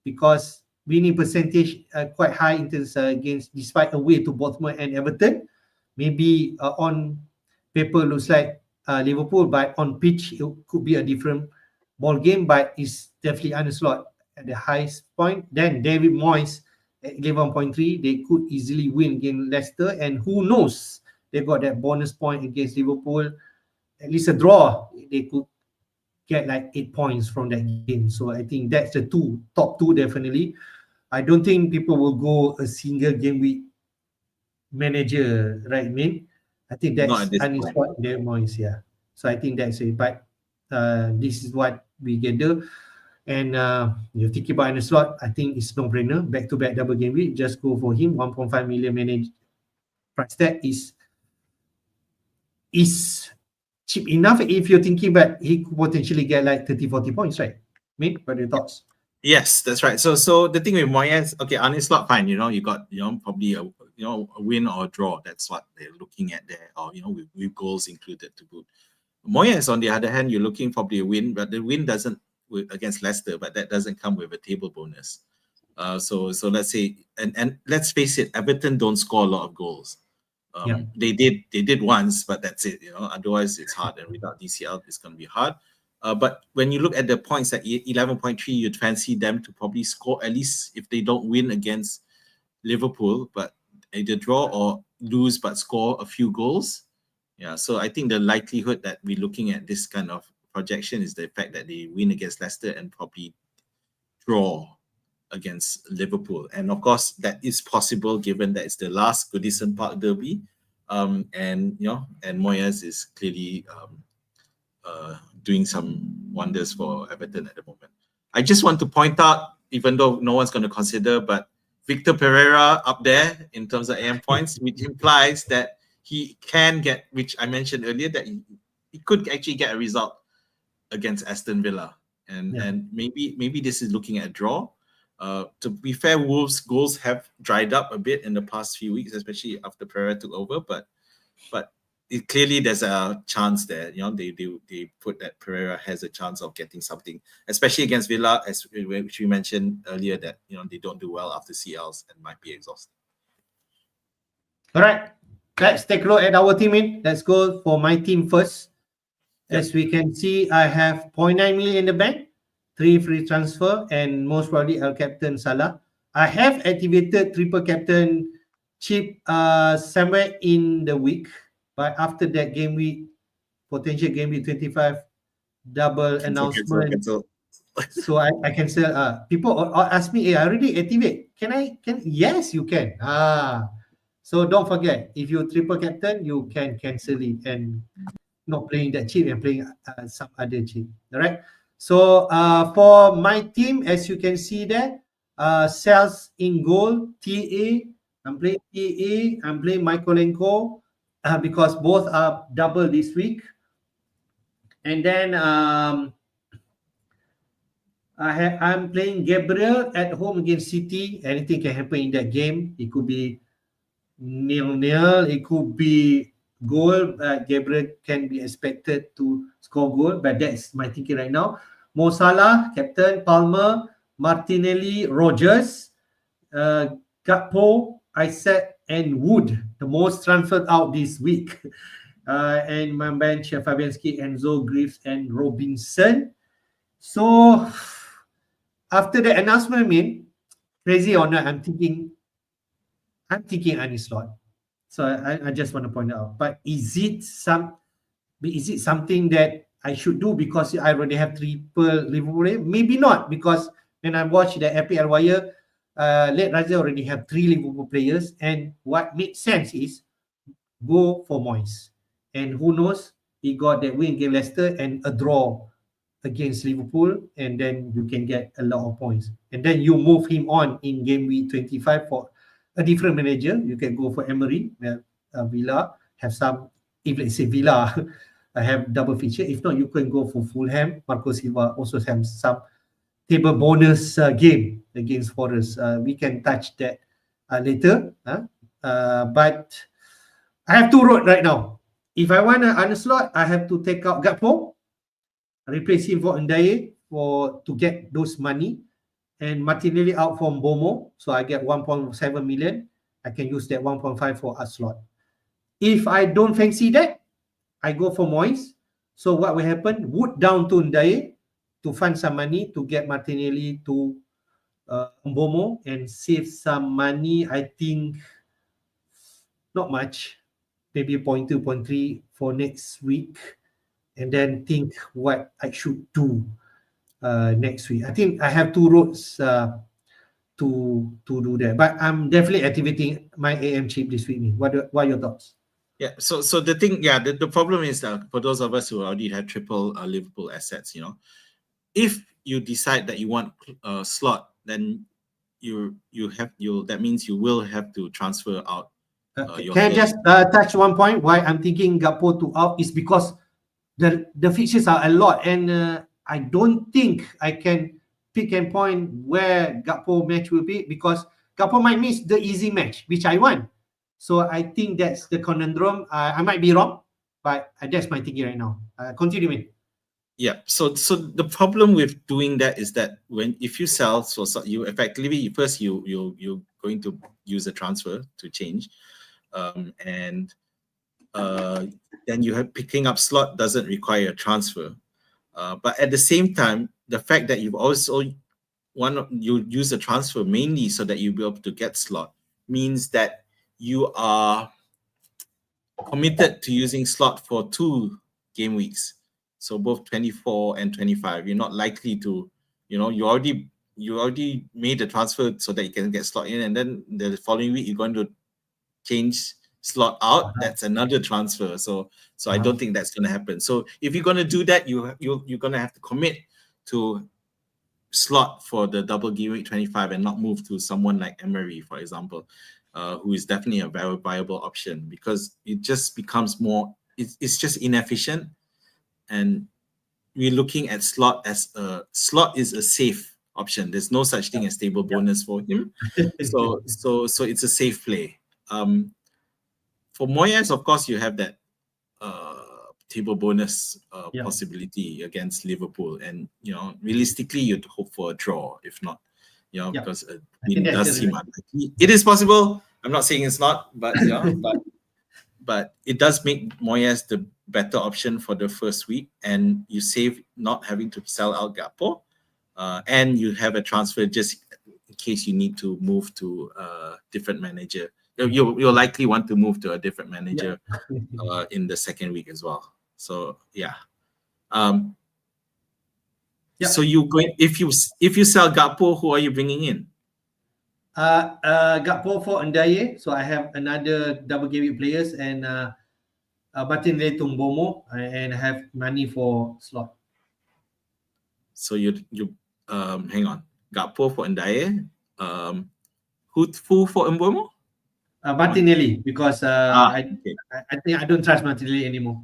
Because winning percentage quite high in terms against, despite away to Bournemouth and Everton. Maybe on paper looks like Liverpool, but on pitch it could be a different ball game, but it's definitely under slot at the highest point. Then David Moyes at 11.3, they could easily win against Leicester, and who knows, they got that bonus point against Liverpool, at least a draw, they could get like 8 points from that game. So I think that's the top two definitely. I don't think people will go a single game week manager, right, Min? I think that's what their Moyes, So I think that's it. But this is what we gather. And you're thinking about in a slot, I think it's no-brainer. Back-to-back double game week, just go for him. 1.5 million managed price tag is cheap enough if you're thinking, but he could potentially get like 30-40 points, right? Min, what are your thoughts? Yes, that's right. So the thing with Moyes, okay, on his slot, fine. You know, you got probably a win or a draw. That's what they're looking at there, or with goals included to boot. Moyes, on the other hand, you're looking probably a win, but the win doesn't against Leicester, but that doesn't come with a table bonus. So let's say, and let's face it, Everton don't score a lot of goals. They did once, but that's it. Otherwise it's hard, and without DCL, it's going to be hard. But when you look at the points at 11.3, you'd fancy them to probably score at least if they don't win against Liverpool, but either draw or lose but score a few goals. Yeah, so I think the likelihood that we're looking at this kind of projection is the fact that they win against Leicester and probably draw against Liverpool. And of course, that is possible given that it's the last Goodison Park derby. And Moyes is clearly doing some wonders for Everton at the moment. I just want to point out, even though no one's going to consider, but Victor Pereira up there in terms of AM points, which implies that he can get, which I mentioned earlier, that he could actually get a result against Aston Villa. And maybe this is looking at a draw. To be fair, Wolves' goals have dried up a bit in the past few weeks, especially after Pereira took over. But clearly there's a chance there. They put that Pereira has a chance of getting something, especially against Villa, which we mentioned earlier, that they don't do well after CLs and might be exhausted. All right, let's take a look at our team. Let's go for my team first. As we can see, I have 0.9 million in the bank, 3 free transfer, and most probably I'll captain Salah. I have activated triple captain chip somewhere in the week, but after that game week, potential game week 25 double announcement. So I cancel. People ask me, hey, I already activate. Can yes, you can. So don't forget, if you triple captain, you can cancel it and not playing that chip and playing some other chip. All right. So for my team, as you can see there, Cells in goal, TA. I'm playing TA. I'm playing Mykolenko because both are double this week. And then I'm playing Gabriel at home against City. Anything can happen in that game. It could be 0-0. It could be goal. Gabriel can be expected to score goal, but that's my thinking right now. Mo Salah, captain, Palmer, Martinelli, Rogers, Gakpo, Isaac, and Wood, the most transferred out this week. And my bench, Fabianski, Enzo, Greaves, and Robinson. So after the announcement, crazy or not, I'm thinking Slot. So I just want to point out. But is it something that I should do because I already have triple Liverpool? Maybe not, because when I watch the FPL Wire, Late Raja already have 3 Liverpool players, and what makes sense is go for Moyes. And who knows, he got that win against Leicester and a draw against Liverpool, and then you can get a lot of points. And then you move him on in game week 25 for a different manager. You can go for Emery, Villa, have some, if let's say Villa have double feature. If not, you can go for Fulham. Marco Silva also have some table bonus game against Forest. We can touch that later. But I have 2 road right now. If I want an underslot, I have to take out Gakpo, replace him for Ndaye to get those money, and Martinelli out from Bomo, so I get 1.7 million. I can use that 1.5 for a slot. If I don't fancy that, I go for Moyes. So what will happen? Wood down to Ndaye to find some money to get Martinelli to Bomo and save some money. I think not much, maybe 0.2, 0.3 for next week, and then think what I should do next week. I think I have 2 roads to do that, but I'm definitely activating my AM chip this week. What are your thoughts? Yeah, so the thing, the problem is that for those of us who already have triple Liverpool assets, if you decide that you want a slot, then that means you will have to transfer out. Can I just touch one point? Why I'm thinking Gakpo to out is because the fixtures are a lot, and I don't think I can pick and point where Gakpo match will be, because Gakpo might miss the easy match, which I want. So I think that's the conundrum. I might be wrong, but that's my thinking right now. Continue, mate. Yeah. So the problem with doing that is that if you sell, so you effectively first you're going to use a transfer to change, and then you have picking up slot doesn't require a transfer, but at the same time, the fact that you've also you use a transfer mainly so that you'll be able to get slot means that you are committed to using slot for 2 game weeks. So both 24 and 25. You're not likely to, you already made the transfer so that you can get slot in, and then the following week you're going to change slot out. That's another transfer. So I don't think that's going to happen. So if you're going to do that, you're going to have to commit to slot for the double game week 25 and not move to someone like Emery, for example, who is definitely a very viable option, because it just becomes more, it's just inefficient. And we're looking at slot as slot is a safe option. There's no such thing as table bonus for him. So it's a safe play. For Moyes, of course, you have that table bonus possibility against Liverpool, and realistically, you'd hope for a draw, if not, because it does seem unlikely. It is possible. I'm not saying it's not, but but it does make Moyes the better option for the first week, and you save not having to sell out Gakpo, and you have a transfer just in case you need to move to a different manager. You'll likely want to move to a different manager in the second week as well. So so you going, if you sell Gakpo, who are you bringing in? Gakpo for Ndiaye. So I have another double game week players, and Martin Letumbomo, and I have money for slot. So you hang on, Gakpo for Ndiaye. Who for Mbomo? Martinelli, because I think I don't trust Martinelli anymore.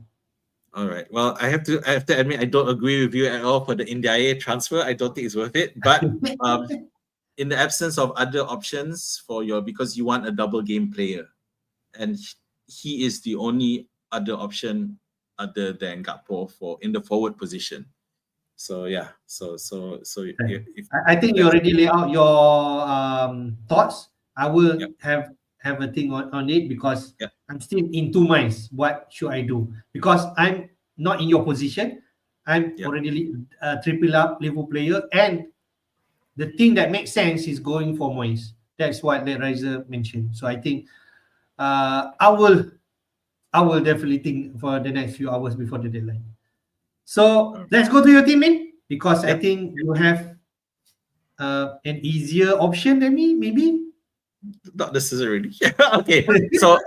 All right. Well, I have to admit I don't agree with you at all for the Ndiaye transfer. I don't think it's worth it. But in the absence of other options because you want a double game player, and he is the only other option other than Gakpo in the forward position. So I think you already lay out your thoughts. I will have a thing on it, because I'm still in 2 minds. What should I do? Because I'm not in your position. I'm already triple up Liverpool player, and the thing that makes sense is going for Moyes. That's what the Riser mentioned. So I think I will definitely think for the next few hours before the deadline. So let's go to your team, man, because I think you have an easier option than me, maybe. Not necessarily. Okay. So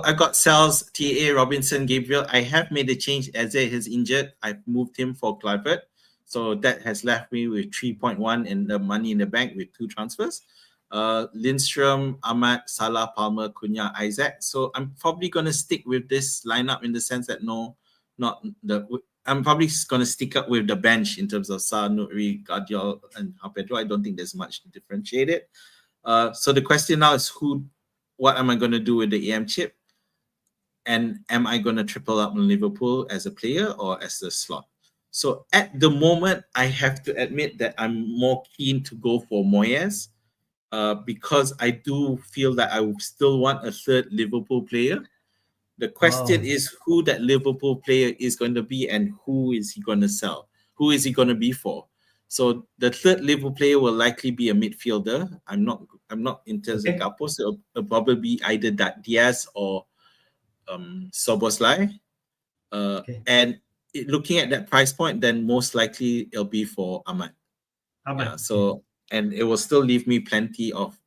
I got Sales, TA, Robinson, Gabriel. I have made a change. Eze is injured. I've moved him for Clivert. So that has left me with 3.1 and the money in the bank with 2 transfers. Lindstrom, Ahmad, Salah, Palmer, Cunha, Isaac. So I'm probably going to stick with this lineup in the sense that I'm probably going to stick up with the bench in terms of Sa, Nuri, Guardiola, and Pedro. I don't think there's much to differentiate it. So the question now is what am I going to do with the EM chip? And am I going to triple up on Liverpool as a player or as a slot? So at the moment, I have to admit that I'm more keen to go for Moyes because I do feel that I still want a third Liverpool player. The question is who that Liverpool player is going to be and who is he going to sell? Who is he going to be for? So the third Liverpool player will likely be a midfielder. I'm not in terms of Gakpo, so it'll probably be either Diaz or Soboslai. And looking at that price point, then most likely it'll be for Ahmad. Yeah, so and it will still leave me plenty of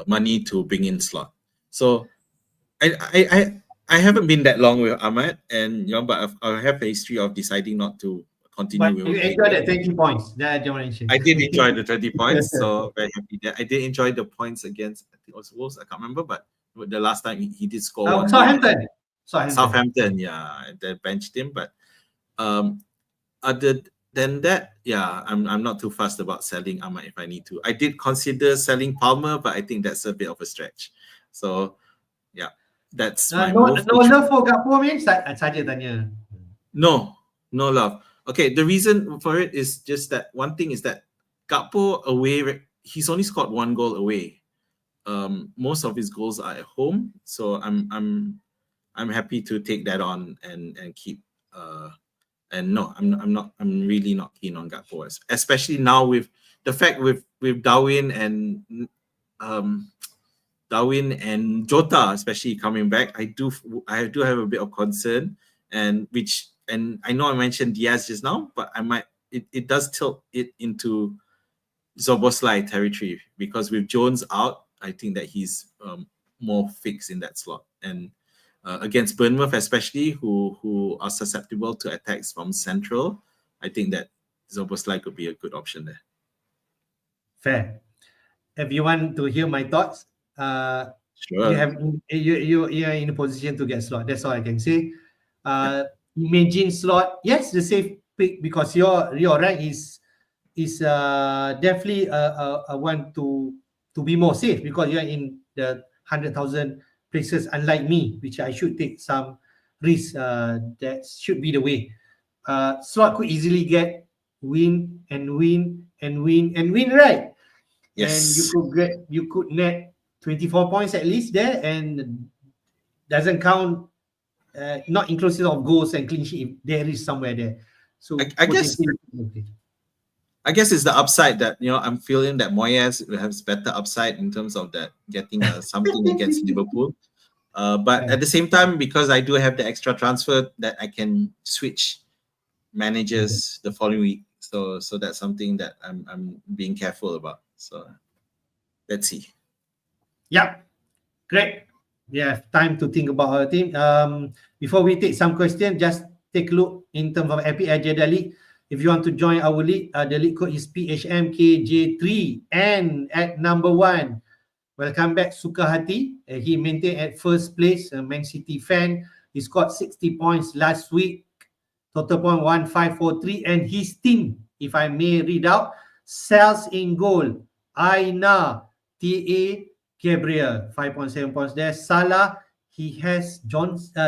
money to bring in slot. So I haven't been that long with Ahmad, and but I have a history of deciding not to continue. But you enjoyed the 20 points that you mentioned. I did enjoy the 20 points, so very happy that I did enjoy the points against, I think it was Wolves. I can't remember, but it the last time he did score one. Southampton. Yeah, they benched him. But other than that, yeah, I'm not too fussed about selling Ahmad if I need to. I did consider selling Palmer, but I think that's a bit of a stretch. So yeah, that's my move. No love for Gakpo, means saja tanya. No love. Okay, the reason for it is just that one thing is that Gakpo away, he's only scored 1 goal away. Most of his goals are at home, so I'm happy to take that on and keep. And no, I'm really not keen on Gakpo, especially now with the fact with Darwin and Jota especially coming back. I do have a bit of concern, and I know I mentioned Diaz just now, but it does tilt it into Szoboszlai territory, because with Jones out, I think that he's more fixed in that slot. And against Bournemouth especially, who are susceptible to attacks from central, I think that Szoboszlai could be a good option there. Fair. If you want to hear my thoughts, sure. You are in a position to get slot. That's all I can say. Imagine slot, yes, the safe pick, because your rank is definitely a one to be more safe, because you are in the 100,000 places, unlike me, which I should take some risk. That should be the way. Slot could easily get win, right? Yes. And you could net 24 points at least there, and doesn't count, not inclusive of goals and clean sheet, if there is somewhere there. So I guess it's the upside that, I'm feeling that Moyes has better upside in terms of that getting something against Liverpool. But at the same time, because I do have the extra transfer, that I can switch managers the following week. So that's something that I'm being careful about. So let's see. Yeah, great. We have time to think about our team. Before we take some questions, just take a look in terms of FPL Jedi League. If you want to join our league, the league code is PHMKJ3, and at number 1, welcome back Sukahati. He maintained at first place, a Man City fan. He scored 60 points last week, total point 1543, and his team, if I may read out: Cells in goal, Aina, TA, Gabriel, 5.7 points there. Salah, he has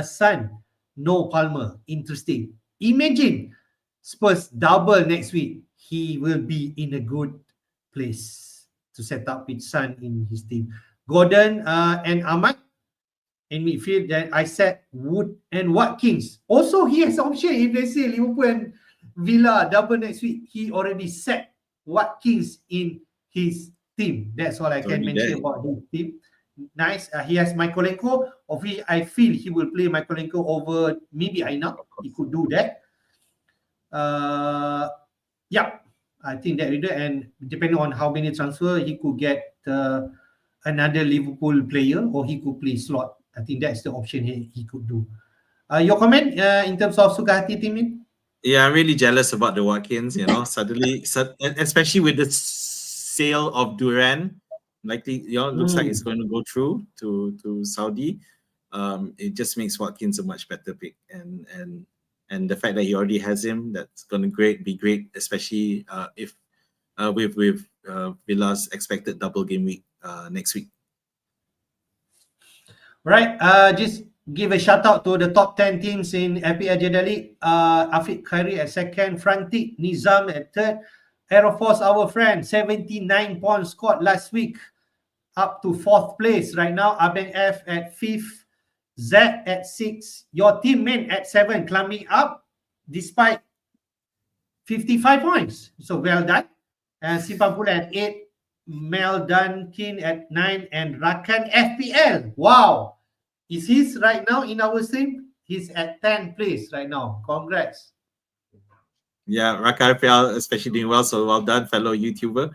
Son, no Palmer. Interesting. Imagine Spurs double next week. He will be in a good place to set up with Son in his team. Gordon and Ahmad in midfield. Then I said Wood and Watkins. Also, he has option if they say Liverpool and Villa double next week. He already set Watkins in his team. That's all I can mention about his team. Nice. He has Mykolenko, of which I feel he will play Mykolenko over maybe Aina. He could do that. Yeah, I think that is it. And depending on how many transfer, he could get another Liverpool player, or he could play slot. I think that's the option he could do. Your comment in terms of Sukahati team? Yeah, I'm really jealous about the Watkins. Suddenly, especially with the sale of Duran, likely, looks like it's going to go through to Saudi. It just makes Watkins a much better pick, and the fact that he already has him, that's going to be great, especially if with Villa's expected double game week next week. Right. Just give a shout out to the top 10 teams in FPL Jedi League. Afiq Khairi at second, Frantic Nizam at third, Afosz, our friend, 79 points scored last week, up to 4th place right now. Abeng F at 5th, Z at 6, your teammate at 7, climbing up despite 55 points. So well done. And Sipampula at 8, Mel Dunkin at 9, and Rakan FPL. Wow. Is he right now in our stream? He's at 10th place right now. Congrats. Yeah, Rakan FPL especially doing well. So well done, fellow YouTuber.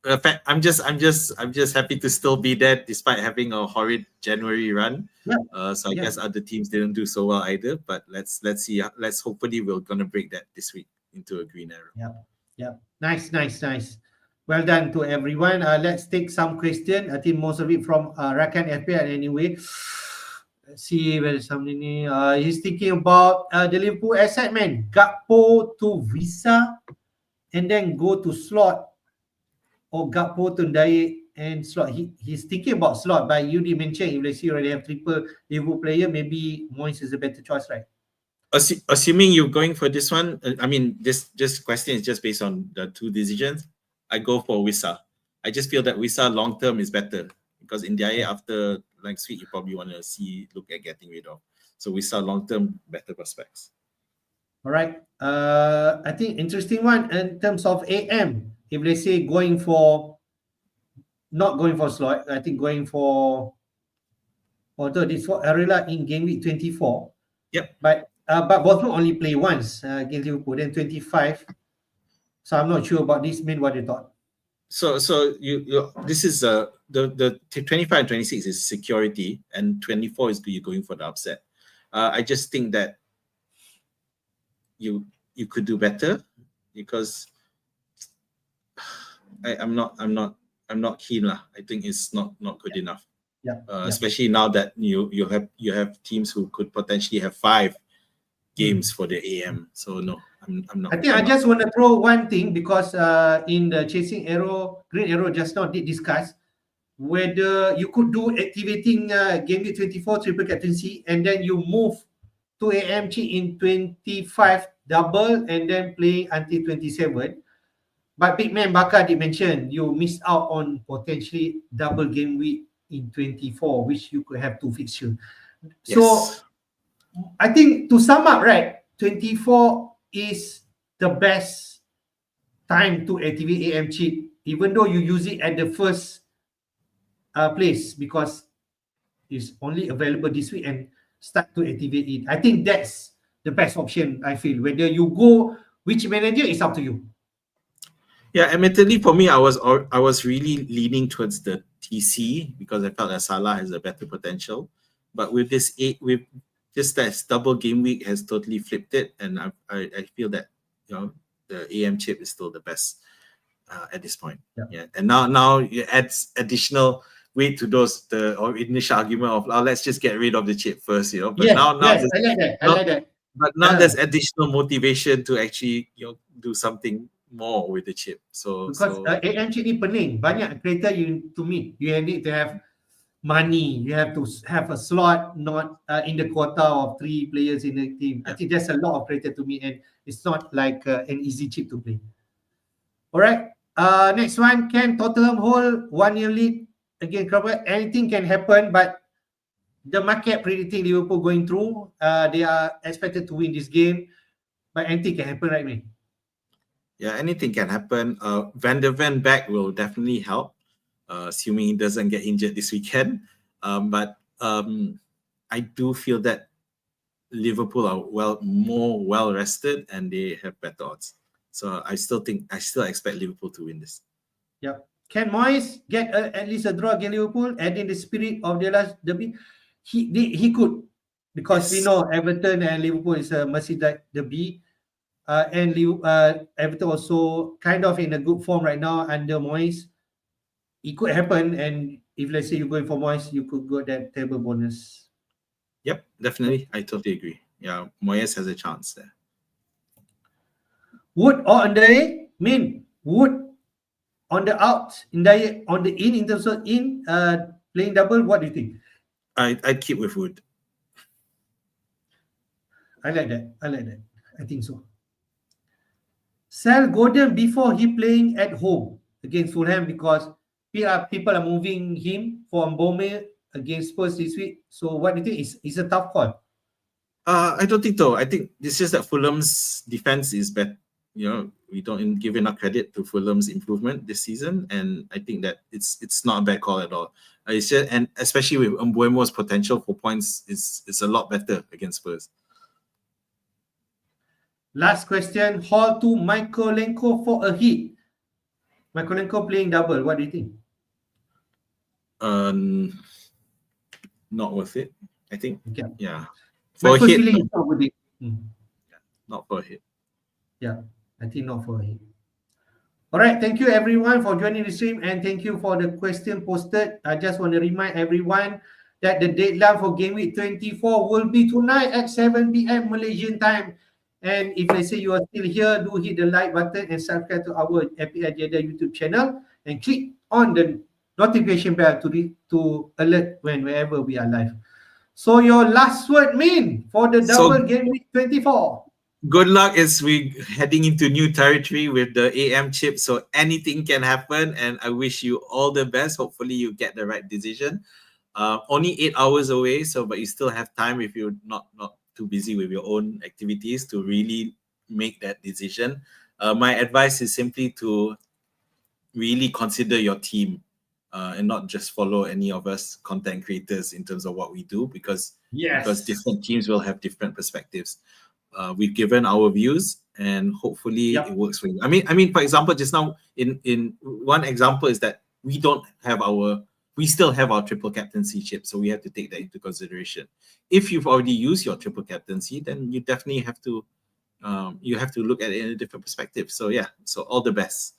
In fact, I'm just happy to still be there despite having a horrid January run. Yeah. So I guess other teams didn't do so well either. But let's see. Let's hopefully we're gonna break that this week into a green arrow. Yeah. Nice. Well done to everyone. Let's take some question. I think most of it from Rakan FPL anyway. Let's see where somebody he's thinking about the Liverpool asset man. Gakpo to Visa and then go to slot, or Gakpo to Dayek and slot. He's thinking about slot, but you did mention if let's say you already have triple Liverpool player, maybe Moyes is a better choice, right? Assuming you're going for this one, I mean, this question is just based on the two decisions. I go for Wissa. I just feel that Wissa long term is better because in Diaye after next week you probably want to look at getting rid of. So Wissa long term better prospects. All right. I think interesting one in terms of AM. If let's say not going for slot, I think going for, although this for Arela in game week 24. Yep. But Bothroyd only play once against Liverpool, then 25. So I'm not sure about this. What you thought? So you this is the 25 and 26 is security, and 24 is you're going for the upset. I just think that you could do better because I'm not keen lah. I think it's not good enough. Yeah. Especially now that you have teams who could potentially have 5 games for the AM. So no, I'm not. I think I just want to throw one thing because in the chasing arrow, green arrow just now did discuss whether you could do activating game week 24 triple captaincy and then you move to AMG in 25 double and then play until 27. But Big Man Bakar did mention you missed out on potentially double game week in 24, which you could have 2 fixtures. Yes. So I think to sum up, right, 24 is the best time to activate AM cheat, even though you use it at the first place because it's only available this week and start to activate it. I think that's the best option, I feel. Whether you go which manager is up to you. Yeah, admittedly for me, I was really leaning towards the TC because I felt that Salah has a better potential. But with this that double game week has totally flipped it, and I feel that the AM chip is still the best at this point. Yeah. And now it adds additional weight to the initial argument of let's just get rid of the chip first, But yes, now I like that. But now there's additional motivation to actually do something more with the chip. Because AM chip ni pening. Banyak creator you need to have money. You have to have a slot, not in the quota of 3 players in the team. I think that's a lot of creator to me, and it's not like an easy chip to play. All right. Next one, can Tottenham hold 1-year lead against Crowell? Anything can happen, but the market predicting Liverpool going through. They are expected to win this game, but anything can happen, right, man? Yeah, anything can happen. Van der Ven back will definitely help, assuming he doesn't get injured this weekend. But I do feel that Liverpool are more well rested and they have better odds. So I still expect Liverpool to win this. Yeah. Can Moyes get at least a draw against Liverpool, adding the spirit of the last derby? He could, because we know Everton and Liverpool is a Merseyside derby. And Everton also kind of in a good form right now under Moyes. It could happen, and if let's say you're going for Moyes, you could go that table bonus. Yep, definitely. I totally agree. Yeah, Moyes has a chance there. Wood or Ndaye? Wood on the out, Ndaye on the in terms of playing double. What do you think? I'd keep with Wood. I like that. I think so. Sell Gordon before he playing at home against Fulham because people are moving him for Mbome against Spurs this week. So what do you think? It's a tough call. I don't think so. I think it's just that Fulham's defense is better. We don't give enough credit to Fulham's improvement this season, and I think that it's not a bad call at all. It's just, and especially with Mbuemo's potential for points, it's a lot better against Spurs. Last question, Hall to Mykolenko for a hit. Mykolenko playing double, what do you think? Not worth it, I think. Okay. Yeah. For a hit, not worth it. Not for a hit. Yeah, I think not for a hit. All right, thank you everyone for joining the stream, and thank you for the question posted. I just want to remind everyone that the deadline for Game Week 24 will be tonight at 7 p.m. Malaysian time. And if let's say you are still here, do hit the like button and subscribe to our FPL Jedi YouTube channel and click on the notification bell to alert whenever we are live. So your last word, Min, for the Double Game Week 24. Good luck as we heading into new territory with the AM chip. So anything can happen, and I wish you all the best. Hopefully you get the right decision. Only 8 hours away, but you still have time if you're not too busy with your own activities to really make that decision. My advice is simply to really consider your team and not just follow any of us content creators in terms of what we do, because different teams will have different perspectives. We've given our views, and hopefully it works for you. I mean, for example, just now in one example is that we still have our triple captaincy chip, so we have to take that into consideration. If you've already used your triple captaincy, then you definitely have to look at it in a different perspective. So so all the best.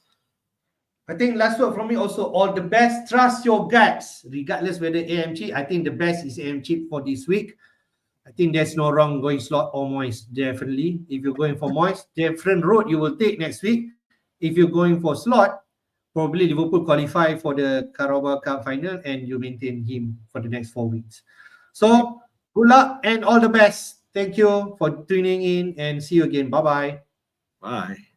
I think last word from me also, all the best. Trust your guts, regardless whether AM chip. I think the best is AM chip for this week. I think there's no wrong going slot or moist, definitely. If you're going for moist, different road you will take next week. If you're going for slot, probably Liverpool qualify for the Carabao Cup final and you maintain him for the next 4 weeks. So good luck and all the best. Thank you for tuning in and see you again. Bye-bye. Bye.